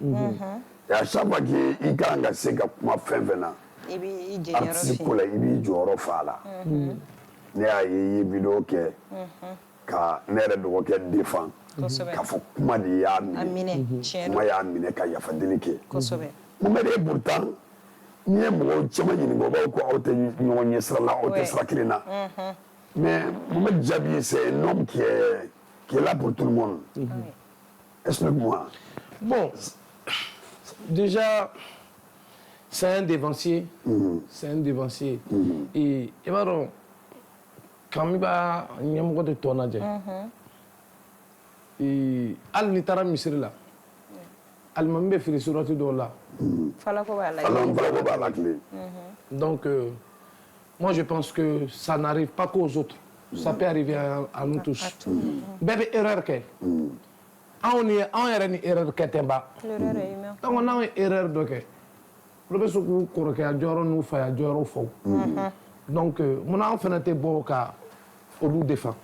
et à chaque fois que i kan ka se ka kuma fɛn fɛn na I b'i jɛnyɔrɔ artiste ko fin. la i b'i jɔyɔrɔ fa a la ne y'a ye i ye vidéo kɛ ka ne yɛrɛ dɔgɔkɛ défend Kosɛbɛ. k'a fɔ kuma de y'a A minɛ minɛ tiɲɛ kuma don. y'a minɛ ka yafa deli kɛ Kosɛbɛ. Mohamed e pourtant n'i ye mɔgɔw caman ɲininka o b'a fɔ ko aw tɛ ɲɔgɔn ɲɛ sira la aw tɛ Ouais. sira kelen na mais Mohamed Jabi c'est un homme qui est là pour tout le monde explique-moi. Bon, déjà, c'est un dévancier. C'est un dévancier. Et il va donc, quand il va, il y a beaucoup de tournage. Et al ni tara misiri la. Al mambe fili surati do la. Fala ko b'a la. Alors on va la clé. Donc, moi je pense que ça n'arrive pas qu'aux autres. Ça peut arriver à nous tous. Bébé erreur que. On est une erreur que temba. L'erreur est humaine. Donc on a une erreur de que. Le besoin que koroke a joro nous fait a joro faux. Donc mon enfant était beau car au bout des fins.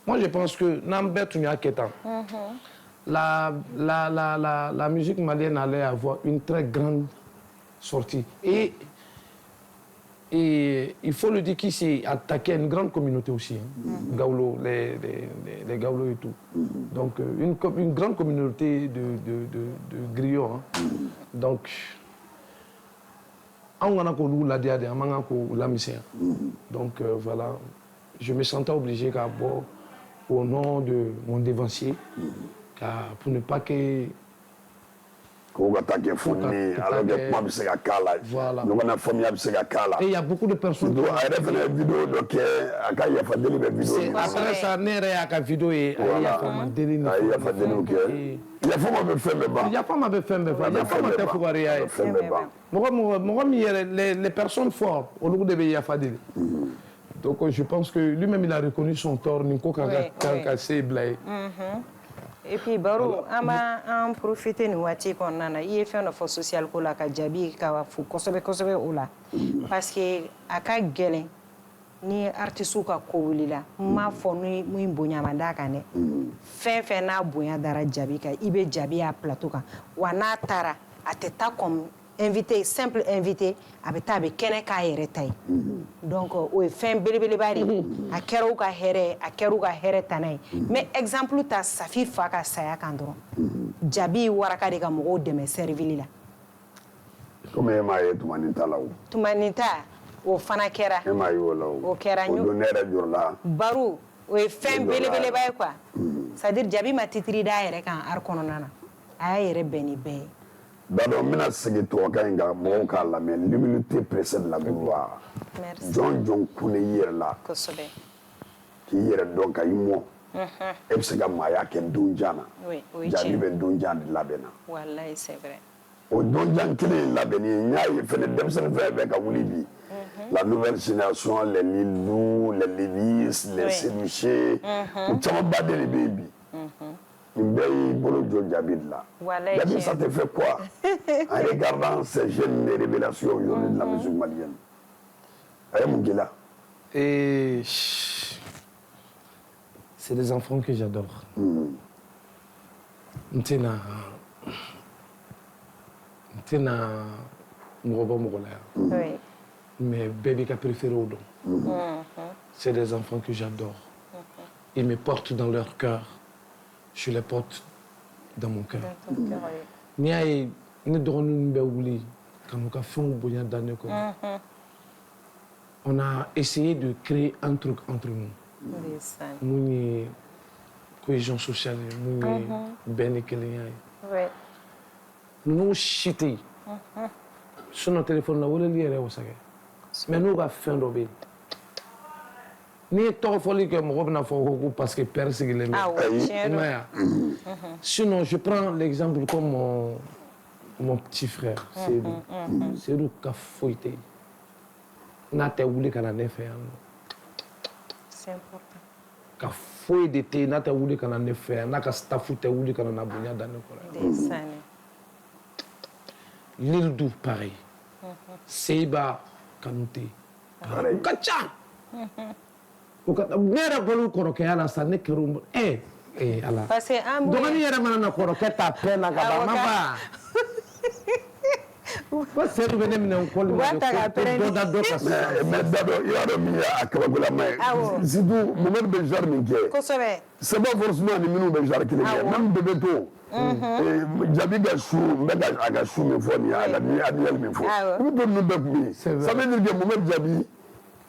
Moi je pense que n'embête tu n'as qu'étant. La musique malienne allait avoir une très grande sortie. Et il faut le dire qu'il s'est attaqué à une grande communauté aussi. Gaulo, les Gaulo et tout. Donc, une grande communauté de griots. Donc, donc, voilà. Je me sentais obligé au nom de mon dévancier, pour ne pas que... Voilà. Et il y a beaucoup de personnes. Après ça, il vidéo et les personnes fortes au niveau de Yafadeli. Donc je pense que lui-même il a reconnu son tort. Et puis Barou, on profite nous wati qu'on a eu fait notre social pour la Kajabi Kawafu, Kosobe Ola. Parce que à Kagelen, ni artistu ka kowulila ma fo ni mu bonya mandaka ne fe na bonya dara jabi ka ibe jabi a plateau kan wa na tara ateta comme invité simple invité abeta be kene ka yere tay donc o fin belebele bari a kero ka here tanay mais exemple ta safi fa ka saya kan dron jabi waraka de ka mo de me servili la comme ma tumanita o fana kɛra o kɛra baro o ye fɛn belebeleba ye quoi c'est à dire jabi ma titiri da yɛrɛ kan ar kɔnɔna na a y'a yɛrɛ bɛn ni bɛɛ ye d'abord n bɛna segin tubabukan in kan mɔgɔw k'a lamɛn l'humilité précède la gloire jɔn kun i yɛrɛ la kosɛbɛ k'i yɛrɛ dɔn ka i mɔ e bɛ se ka maaya kɛ donjan na jabi bɛ donjan de labɛnna wallahi c'est vrai o donjan kelen in labɛnni n y'a ye fɛnɛ denmisɛnnin fɛn bɛɛ ka wuli bi la nouvelle génération les Lilou les Lilis les Séniché ou camanba de bɛ yen bi nin bɛɛ y'i bolo jɔ jabi de la jabi ça te fait quoi en regardant ces jeunes révélations aujourd'hui de la musique malienne a ye mun k'i la c'est des enfants que j'adore n tɛna mɔgɔ bɔ mɔgɔ la yan mais bébé qu'a préféré au don. C'est des enfants que j'adore. Ils me portent dans leur cœur. Je les porte dans mon cœur. On a essayé de créer un truc entre nous. Nous, cohésion sociale, nous, ben et nous nous chiter. Sur notre téléphone, nous avons lire au sac. Mais nous avons fait un robin. Ni trop folie que mon robin a fait parce que père c'est qu'il est. Sinon, je prends l'exemple comme mon petit frère. C'est lui qui a fouillé. N'a pas voulu qu'on en ait fait. C'est important. Qui a fouillé de thé, n'a pas voulu qu'on en ait fait. N'a pas voulu qu'on en ait fait dans le corps. L'île d'où pareil. Seiba Kanouté. Kacha. Mera bolu korokeya la sa ne kerum ala. Parce que ambo. Dogani yera mana koroketa pena ga mama. Ko seru bene mine ko lu do da do ka mais d'abord il y a mi akabagula mai zidu moment be jar min ke ko sobe c'est pas forcément ni minu be jar kile même bébé to jabi ga sou mbega aga sou me fo ni aga ni adiel me fo ni do no be mi ça veut dire que moment jabi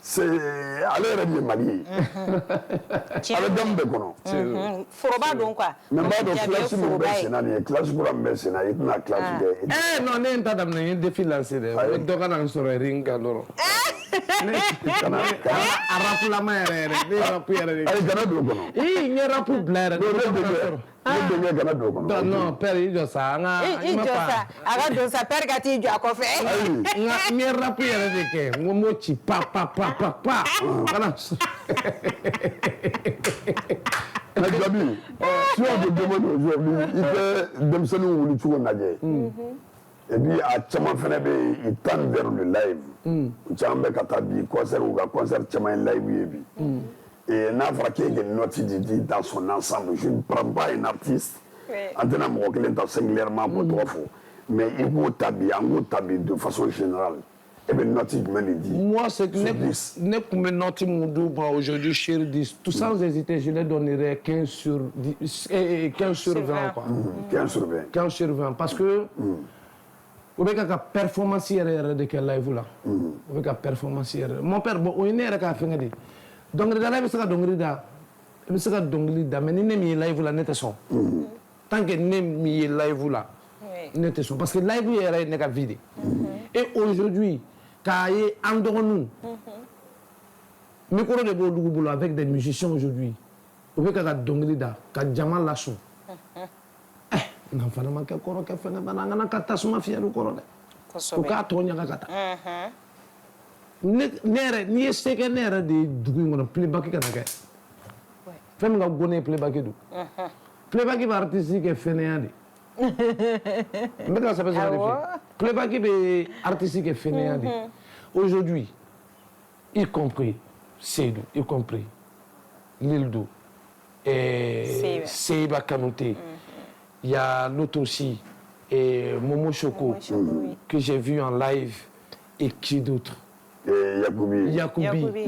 c'est aller régler Mali avec dame de kono foroba don quoi mais ba do classe mo be senani classe pour ambe senani na classe de non ne nta dam ne défi lancer de do kana so ringa loro Arapu la mère, ne rapu yɛrɛ de. Ayi kana don o kɔnɔ. N ye rapu bila yɛrɛ de. Ne denkɛ kana don o kɔnɔ. Non père i jɔ sa, an ka. I jɔ sa, a ka don sa père ka t'i jɔ a kɔfɛ. Ayi n ye rapu yɛrɛ de kɛ, n ko m'o ci pa. Voilà. Mais Jabi, si on te demande aujourd'hui, il fait denmisɛnninw wuli cogo lajɛ. Et puis a caman fana bɛ yen, ils tendent vers le live. U caman bɛ ka taa bi concert u ka concert caman ye live ye bi. Et n'a fɔra k'e ka note di dans son ensemble, je ne prends pas un artiste. An tɛna mɔgɔ kelen ta singulièrement k'o tɔgɔ fɔ, mais i k'o ta bi, an k'o ta bi de façon générale. Et bien, note jumɛn de di? Moi, c'est que ne kun bɛ note mun d'u ma aujourd'hui sur 10, tout sans hésiter, je les donnerais 15 sur 10, 15 sur 20 quoi. 15 sur 20. 15 sur 20 parce que o bɛ ka performance yɛrɛ de kɛ live la. O bɛ ka performance yɛrɛ. Mon père, bon, o ye ne yɛrɛ ka fɛngɛ de. Dɔnkilidala bɛ se ka dɔnkili da, i bɛ se ka dɔnkili da, mais ni ne min ye live la, ne tɛ sɔn. Tant que ne min ye live la, ne tɛ sɔn parce que live yɛrɛ ye ne ka vie de. Et aujourd'hui, k'a ye an dɔgɔninw, micro de b'o dugu bolo avec des musiciens aujourd'hui, o bɛ ka dɔnkili da, ka jama lasun. N'an fana ma kɛ kɔrɔkɛ fɛngɛ bana, an kana ka tasuma fiyɛ u kɔrɔ dɛ. O k'a tɔ ɲaga ka taa. Ne yɛrɛ, n'i ye se kɛ ne yɛrɛ de ye dugu in kɔnɔ, playback kana kɛ. Fɛn min ka go ne ye playback don. Playback bɛ artiste kɛ fɛnɛya de. N bɛ ka sɛbɛn sɛbɛn de fɛ. Playback bɛ artiste kɛ fɛnɛya de. Aujourd'hui, y compris Seydou, y compris Lildou, Seiba Kanouté, il y a l'autre aussi, Momo Choco, que j'ai vu en live, et qui d'autre? Yacoubi.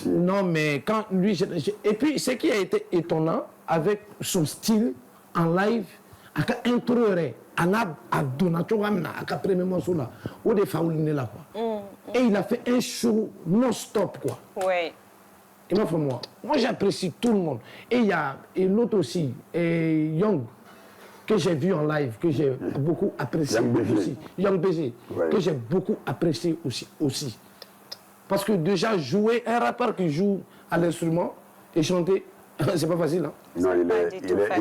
Non, mais quand lui... Et puis, ce qui a été étonnant, avec son style en live, à introduire, à Donato, à premier morceau là, ou des faouline là, quoi. Et il a fait un show non-stop, quoi. Oui. Et moi, j'apprécie tout le monde. Et il y a l'autre aussi, Young, que j'ai vu en live, que j'ai beaucoup apprécié aussi. Young BG, que j'ai beaucoup apprécié aussi. Parce que déjà, jouer, un rappeur qui joue à l'instrument et chanter, c'est pas facile. Hein? Non, il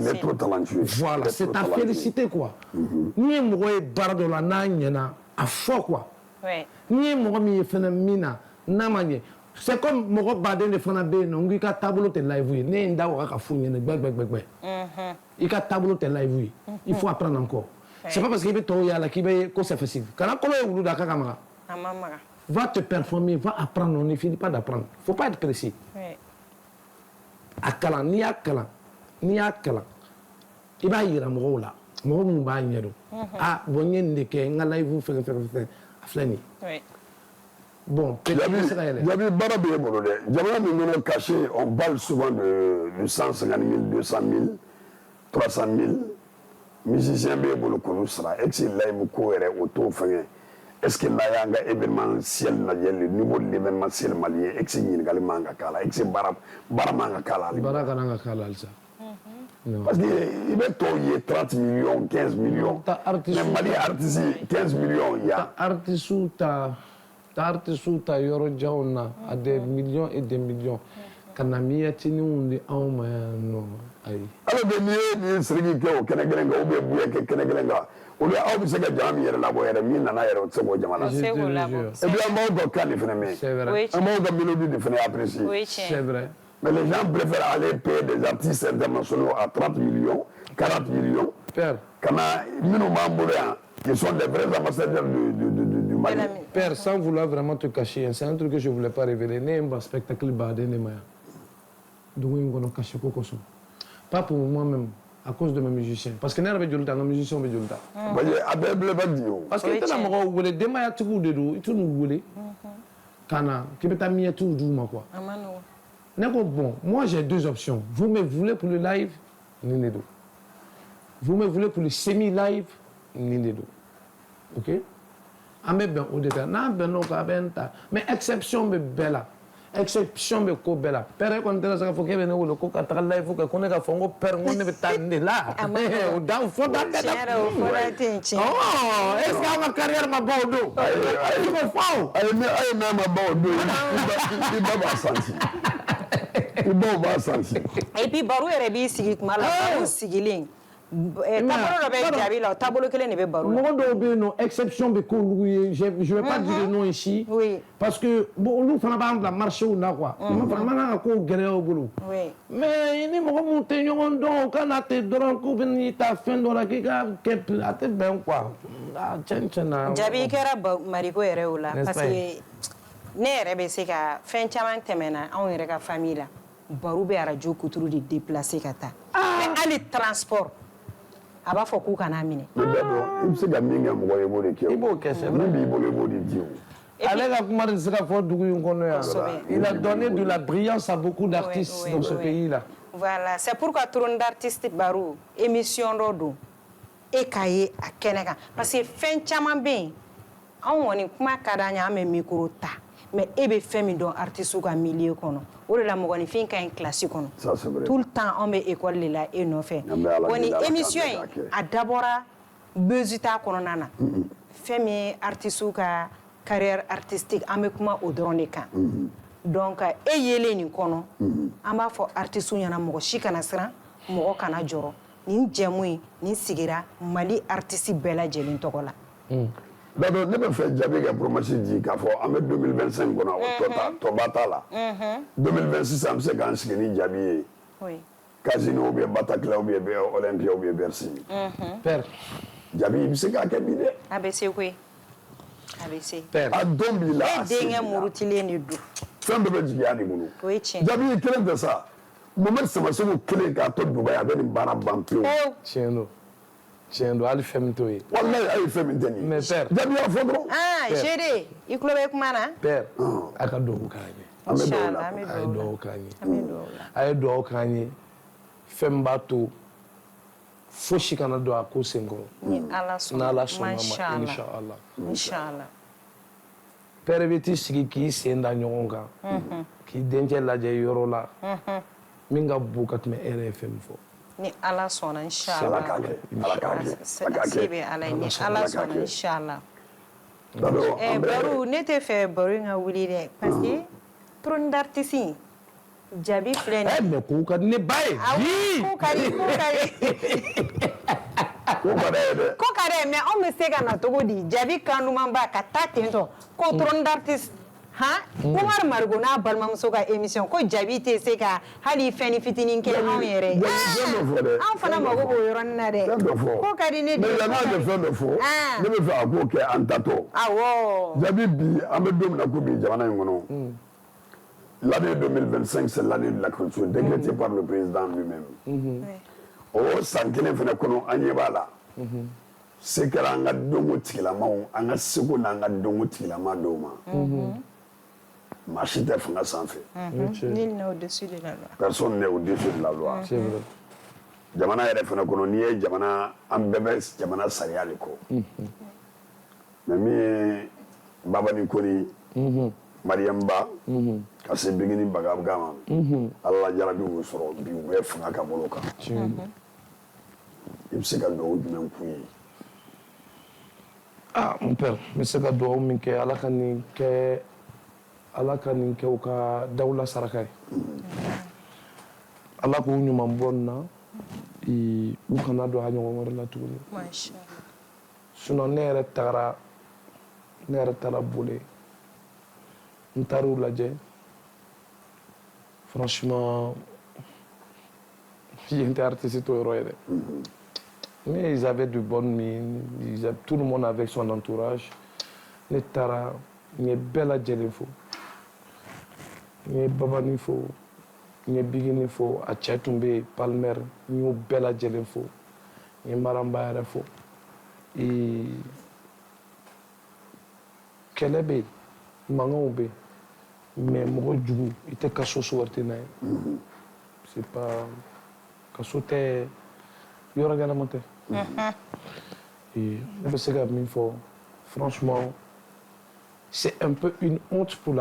est trop talentueux. Voilà, c'est à féliciter, quoi. Ni moi, Bardola, Nanyana, à fort, quoi. Ni moi, mi phénomène, Namanye. C'est comme mon badin de Fanabé, non, il y a tableau de live, né ndawa ka fouiller, il y a tableau de live, il faut apprendre encore. C'est pas parce qu'il est toya là qu'il est que c'est facile. Quand on est au da kamara, va te performer, va apprendre, on ne finit pas d'apprendre. Faut pas être précis. Akala ni akala, il va y avoir un là, mon m'a yero. Ah, bonne de que un live fait flani. Bon, Jabi bara bɛ e bolo dɛ. Jamana min kɔnɔ caché, on parle souvent de 150 000, 200 000, 300 000. Musiciens bɛ e bolo k'olu sara. Est-ce que live ko yɛrɛ o t'o fɛngɛ? Est-ce que n'a y'an ka événementiel lajɛ, le niveau de l'événementiel malien, est-ce que ɲininkali man ka k'a la? Est-ce que bara man ka k'a la? Bara ka kan ka k'a la halisa. Parce que il bɛ tɔw ye 30 millions, 15 millions. Mais Mali artiste 15 millions il y a. Artiste ta yɔrɔ janw na à des millions et des millions ka na miyatiniw di anw ma yan nɔ ayi. Alors que n'i ye siriki kɛ o kɛnɛ kelen kan ou bien buya kɛ kɛnɛ kelen kan o de aw bɛ se ka jama min yɛrɛ labɔ yɛrɛ min nana yɛrɛ o tɛ se k'o jama la. Je te le jure. Et puis an b'aw ka kan de fana mɛn. C'est vrai. An b'aw ka mélodie de fana apprécier. C'est vrai. Mais les gens préfèrent aller payer des artistes internationaux à 30 millions, 40 millions. Père. Ka na minnu b'an bolo yan qui sont des vrais ambassadeurs du Mali. Père, sans vouloir vraiment te cacher, c'est un truc que je ne voulais pas révéler. N'est-ce spectacle badé ne maya. Donc on va cacher quoi que ce soit. Pas pour moi-même, à cause de mes musiciens. Parce que nous avons des musiciens qui ont des parce que tu as des démailles à tout de dos, tu nous voulais. Kana, tu peux t'amener tout du ma quoi. Bon, moi j'ai deux options. Vous me voulez pour le live, ni deux. Vous me voulez pour le semi-live, ni deux. Ok? Mais exception, mais bella. exception bɛ ko bɛɛ la père kɔni tɛ se k'a fɔ k'e bɛ ne wele ko ka taga live kɛ ko ne ka fɔ n ko père n ko ne bɛ taa nin de la o dan fɔ da bɛɛ la est-ce que an ka carrière ma ban o don a ye ko fɔ a ye mɛn ma ban o don i ba b'a santi i baw b'a santi et puis baro yɛrɛ b'i sigi tuma la baro sigilen taabolo dɔ bɛ jaabi la o taabolo kelen de bɛ baro la mɔgɔ dɔw bɛ yen nɔ exception bɛ k'olu ye je vais pas dire le nom ici parce que bon olu fana b'an bila marché la quoi ma fana man kan ka ko gɛlɛya u bolo mais ni mɔgɔ mun tɛ ɲɔgɔn dɔn o kana ten dɔrɔn k'u bɛ n'i ta fɛn dɔ la k'i ka kɛ a tɛ bɛn quoi tiɲɛ na jaabi kɛra mariko yɛrɛ o la parce que ne yɛrɛ bɛ se ka fɛn caman tɛmɛna anw yɛrɛ ka famille la baro bɛ radio kuturu de déplacer ka taa mais hali transport a b'a fɔ k'u kana minɛ i bɛ se ka min kɛ mɔgɔ ye i b'o de kɛ i b'o kɛ c'est min b'i bolo i b'o de di o ale ka kuma de tɛ se ka fɔ dugu in kɔnɔ yan il a donné de la brillance à beaucoup d'artistes dans ce pays là voilà c'est pourquoi trône d'artiste baro émission dɔ don e k'a ye a kɛnɛ kan parce que fɛn caman bɛ yen anw kɔni kuma ka d'an ye an bɛ micro ta mais e bɛ fɛn min dɔn artiste ka milieu kɔnɔ o de la mɔgɔninfin ka ɲi classe kɔnɔ tout le temps an bɛ école de la e nɔfɛ bon ni émission in a dabɔra besoin t'a kɔnɔna na fɛn min ye artiste ka carrière artistique an bɛ kuma o dɔrɔn de kan donc e yelen nin kɔnɔ an b'a fɔ artiste ɲɛna mɔgɔ si kana siran mɔgɔ kana jɔrɔ nin jɛmu in nin sigira Mali artiste bɛɛ lajɛlen tɔgɔ la d'accord ne bɛ fɛ jaabi kɛ promesse di k'a fɔ an bɛ 2025 kɔnɔ o tɔba t'a la 2026 an bɛ se k'an sigi ni jaabi ye Casino ou bien Bataclan ou bien Olympia ou bien Bercy père jaabi i bɛ se k'a kɛ bi dɛ a bɛ se koyi a bɛ se a don b'i la e denkɛ murutilen de don fɛn bɛɛ bɛ jigiya de bolo o ye tiɲɛ jaabi ye kelen tɛ sa Mohamed Samasoko kelen k'a to Dubaï a bɛ nin baara ban pewu tiɲɛ don tiɲɛ don hali fɛn min t'o ye wallahi a ye fɛn min tɛ nin ye mais père jaabi y'a fɔ dɔrɔn Chéri i tulo bɛ kuma na père a ka duwawu k'an ye an bɛ dɔw la Inchallah, a ye duwawu k'an ye an bɛ duwawu la a ye duwawu k'an ye fɛn min b'a to fosi kana don a ko senkɔrɔ ni Ala sɔnna n'Ala sɔnna ma Inchallah inchallah père bɛ t'i sigi k'i sen da ɲɔgɔn kan k'i dencɛ lajɛ yɔrɔ la min ka bon ka tɛmɛ e yɛrɛ ye fɛn min fɔ ni Ala sɔnna Inchallah Ala k'a kɛ Ala k'a kɛ se bɛ Ala ye ni Ala sɔnna Inchallah d'accord baro ne tɛ fɛ baro in ka wuli dɛ parce que trône d'artiste in jaabi filɛ nin mais ko ka di ne ba ye ko ka di ko ka d'a ye dɛ ko ka di mais anw bɛ se ka na cogo di jaabi kan duman ba ka taa ten tɔ ko trône d'artiste Umar Marigo n'a balimamuso ka émission ko jaabi tɛ se ka hali fɛn fitinin kɛ anw yɛrɛ an fana mago b'o yɔrɔnin na dɛ ko ka di ne mais yan'a ka fɛn dɔ fɔ ne bɛ fɛ a k'o kɛ an tatɔ awɔ jaabi bi an bɛ don min na ko bi jamana in kɔnɔ l'année 2025 c'est l'année de la culture décrétée par le président lui-même o san kelen fana kɔnɔ an ɲɛ b'a la se kɛra an ka donko tigilamaw an ka seko n'an ka donko tigilama dɔw ma maa si tɛ fanga sanfɛ nul n'est au-dessus de la loi personne n'est au-dessus de la loi jamana yɛrɛ fana kɔnɔ n'i ye jamana an bɛɛ bɛ jamana sariya de kɔ mais min ye Babani Koni Mariam Ba ka se Bigini Bagaga ma Ala jarabi y'o sɔrɔ bi u bɛ fanga ka bolo kan i bɛ se ka dugawu jumɛn k'u ye mon père n bɛ se ka dugawu min kɛ Ala ka nin kɛ u ka dawula saraka ye Ala k'u ɲuman bɔ nin na u kana don a ɲɔgɔn wɛrɛ la tuguni sinon ne yɛrɛ taara boli n taar'u lajɛ franchement yen tɛ artiste to yɔrɔ ye dɛ mais ils avaient de bonnes mines tout le monde avec son entourage ne taara n ye bɛɛ lajɛlen fo n ye Babani fo n ye Bigini fo a cɛ tun bɛ yen Palmer n y'o bɛɛ lajɛlen fo n ye Maramba yɛrɛ fo kɛlɛ bɛ yen mankanw bɛ yen mais mɔgɔ jugu i tɛ kaso wɛrɛ tɛ n'a ye c'est pas kaso tɛ yɔrɔ gɛlɛman tɛ ne bɛ se ka min fɔ franchement c'est un peu une honte pour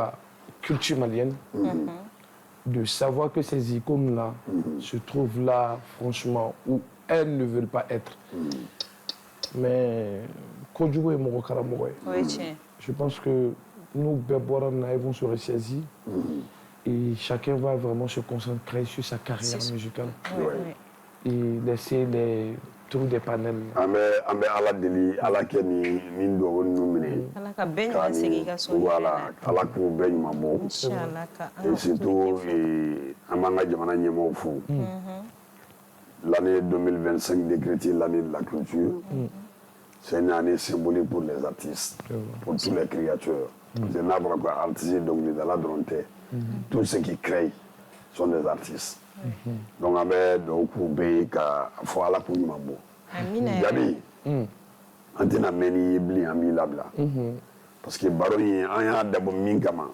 culture malienne, de savoir que ces icônes-là se trouvent là, franchement, où elles ne veulent pas être. Mais, je pense que nous, Berboirana, vont se ressaisir et chacun va vraiment se concentrer sur sa carrière musicale et laisser les trous des panels. Ambe ala deli ala ke ni ndo nu mine. Ala ka ben wa segi ka so. Voilà, ala ko ben ma bo. Inshallah ka. Et surtout amanga jamana nyemo fo. L'année 2025 décrétée l'année de la culture. C'est une année symbolique pour les artistes, pour tous les créateurs. C'est un arbre artistique, donc de la dronté. Tous ceux qui créent sont des artistes. Donc, on a des faut aller pour nous. Gabi, on a mené bli en milabla. Parce que baroni on a d'abord minkama.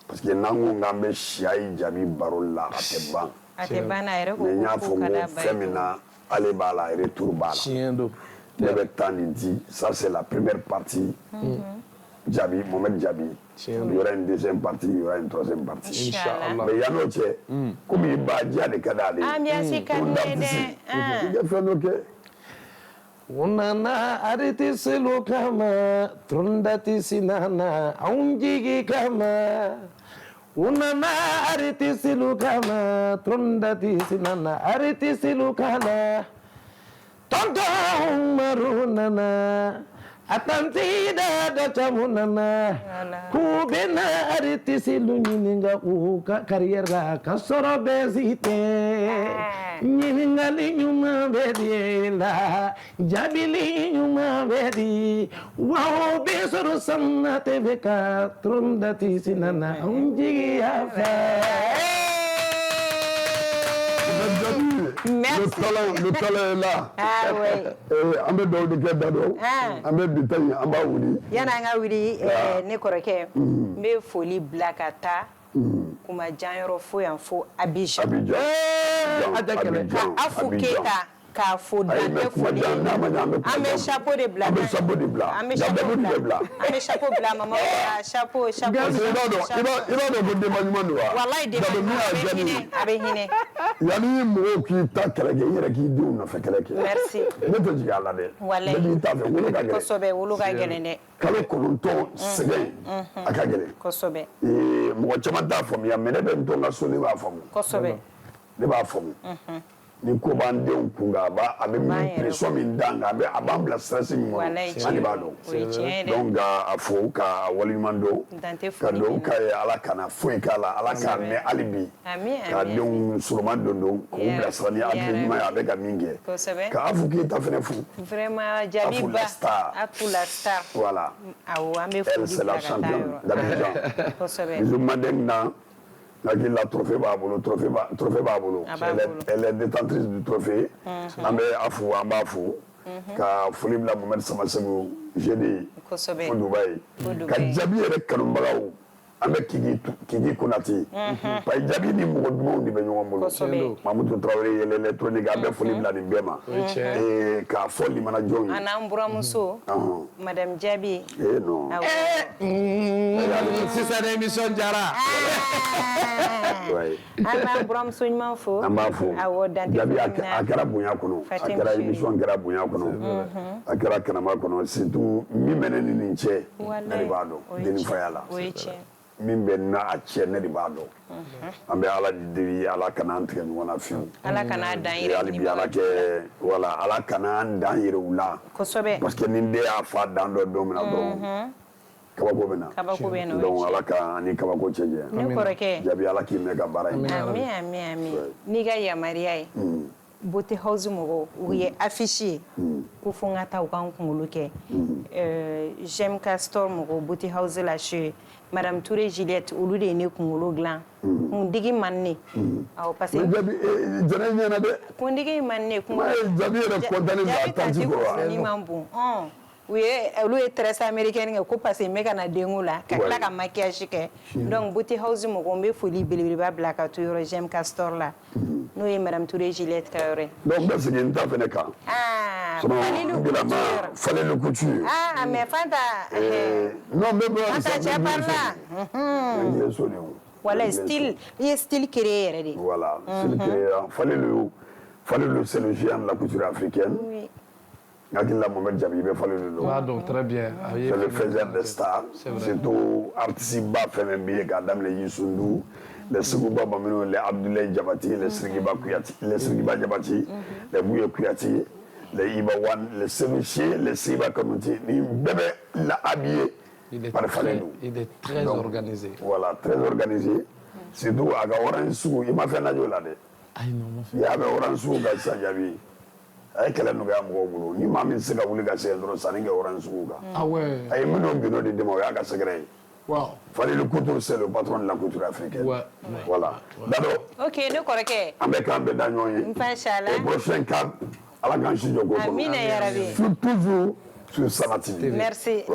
Parce que nango ngambe shiai jabi barola ateban. Ateban aere ko ko kada femina ale bala et retour bala. Chiendo. Ça c'est la première partie. Djabi, Mohamed Djabi. Il y aura une deuxième partie, il y aura une troisième partie. Inch'Allah. Mais il y a un autre, comme il va dire des cadavres. Ah, bien sûr, Unana ariti selo kama trundati sinana aunjigi kama Unana ariti selo kama trundati sinana ariti selo kama Tonton marunana atantida dachamunana kubena ariti selo nyininga uka karriera kasoro bezite nyiningali nyuma bediela jabili nyuma bedi wow besoro samna teveka trundati sinana unjigi afa. Le talent est là. Ah oui. An bɛ dɔw de kɛ da dɔn. An bɛ bi ta in an b'a wuli. Yani an ka wuli ne kɔrɔkɛ n bɛ foli bila ka taa kuma janyɔrɔ fo yan fo Abidjan. Abidjan. Ka Afu Keita k'a fo dan tɛ foli ye. An bɛ chapeau de bila. An bɛ chapeau de bila. An bɛ chapeau bila. An bɛ chapeau bila mama chapeau. I b'a dɔn ko denba ɲuman don wa. Walayi denba ɲuman a bɛ hinɛ. Yanni mɔgɔw k'i ta kɛlɛ kɛ i yɛrɛ k'i denw nɔfɛ kɛlɛ kɛ. Merci. Ne tɛ jigin a la dɛ. Walayi. Ne b'i ta fɛ wolo ka gɛlɛn. Kosɛbɛ wolo ka gɛlɛn dɛ. Kalo 9 sɛgɛn a ka gɛlɛn. Kosɛbɛ. Mɔgɔ caman t'a faamuya mais ne bɛ n to n ka so ne b'a faamu. Kosɛbɛ. Ne b'a faamu. Ni ko b'an denw kun kan a bɛ min pression min d'an kan a b'an bila stress min kɔnɔ an de b'a dɔn. Donc a fo ka waleɲuman don ka dugawu k'a ye Ala kana foyi k'a la Ala k'a mɛn hali bi ka denw soloma don k'u bilasira ni hakili ɲuman ye a bɛ ka min kɛ ka Afu Keita fɛnɛ fo. Vraiment Jabi Ba Afu la star. Voilà. Awɔ an bɛ foli C'est la championne d'Abidjan. Kosɛbɛ. Bijou Mandeng na la trophée b'a bolo, trophée b'a bolo. Elle est détentrice du trophée. An bɛ Afu an b'a fo ka foli bila Mohamed Samasegu jeudi fo Dubaï. Ka Jabi yɛrɛ kanubagaw an bɛ Kiki Konate. Parce que Jabi ni mɔgɔ dumanw de bɛ ɲɔgɔn bolo. Mamutu Traoré yɛlɛ électronique an bɛ foli bila nin bɛɛ ma. K'a fɔ limana jɔnw ye. A n'an buramuso Madame Jabi. Non. Sisan émission jara. An b'an buramuso ɲuman fo. An b'a fo. Awɔ Dante Jabi a kɛra bonya kɔnɔ. A kɛra émission kɛra bonya kɔnɔ. A kɛra kanama kɔnɔ surtout min bɛ ne ni nin cɛ ne de b'a dɔn denifaya la. O ye tiɲɛ. Min bɛ n'a cɛ ne de b'a dɔn. An bɛ Ala deli Ala kana an tigɛ ɲɔgɔn na fiyewu. Ala kana dan yɛrɛ hali bi Ala kɛ voilà Ala kana an dan yɛrɛ u la. Kosɛbɛ. Parce que ni den y'a fa dan dɔ don min na dɔrɔn kabako bɛ na. Kabako bɛ na. Donc Ala ka ani kabako cɛ janya. Ne kɔrɔkɛ. Jabi Ala k'i mɛn ka baara in. Ami. N'i ka yamaruya ye. Beauté House mɔgɔw u ye affiche ye ko fo n ka taa u ka n kunkolo kɛ J'aime Castor mɔgɔw Beauté House la su Madame Touré Juliette olu de ye ne kunkolo dilan kundigi man ne awɔ parce que jɛnɛ ɲɛna dɛ kundigi man ne Jabi yɛrɛ kɔntannen don a tanti kɔrɔ wa Jabi man bon olu ye tresse américaine kɛ ko parce que n bɛ ka na denko la ka tila ka maquillage kɛ donc Beauté House mɔgɔw n bɛ foli belebeleba bila ka to yɔrɔ J'aime Castor la n'o ye Madame Touré Gillette ka yɔrɔ ye. Donc n bɛ segin n ta fɛnɛ kan. Falilou Couture. Falilou Couture. Mais Fanta. Non mais Fanta cɛ parla. Il est sonné. Voilà style, il est style créé yɛrɛ de. Voilà, style créé. Falilou c'est le géant de la couture africaine. Oui. Akila Mohamed Djabi bɛ Falilou. Ah donc très bien. C'est le faiseur des stars. Surtout artiste ba fɛn fɛn bɛ yen k'a daminɛ Youssou Ndour, les Sukuba Bamino, les Abdoulaye Diabati, les Sirigiba Kuyati, les Sirigiba Diabati, les Bouye Kuyati, les Iba Wan, les Selouchier, les Siba Kanouti, ni bébé l'a habillé par Falilou. Il est très organisé. Voilà, très organisé. Surtout à Orange Sou, il m'a fait la joie là. Il y avait Orange Sou qui s'est Djabi. Avec la nouvelle mot, ni m'a mis ce que vous voulez casser dans sa ligne Orange Sou. Ah ouais. Et maintenant, nous de démoyer à Secret. Wow. Falilou Couture, c'est le patron de la couture africaine. Ouais. Voilà. D'accord. Ok, nous correct. Avec un bédagnon. Inch'Allah. Le prochain cap, à la grande Chidjoko. Amina ya Rabbi. Toujours sur Sana TV. Merci.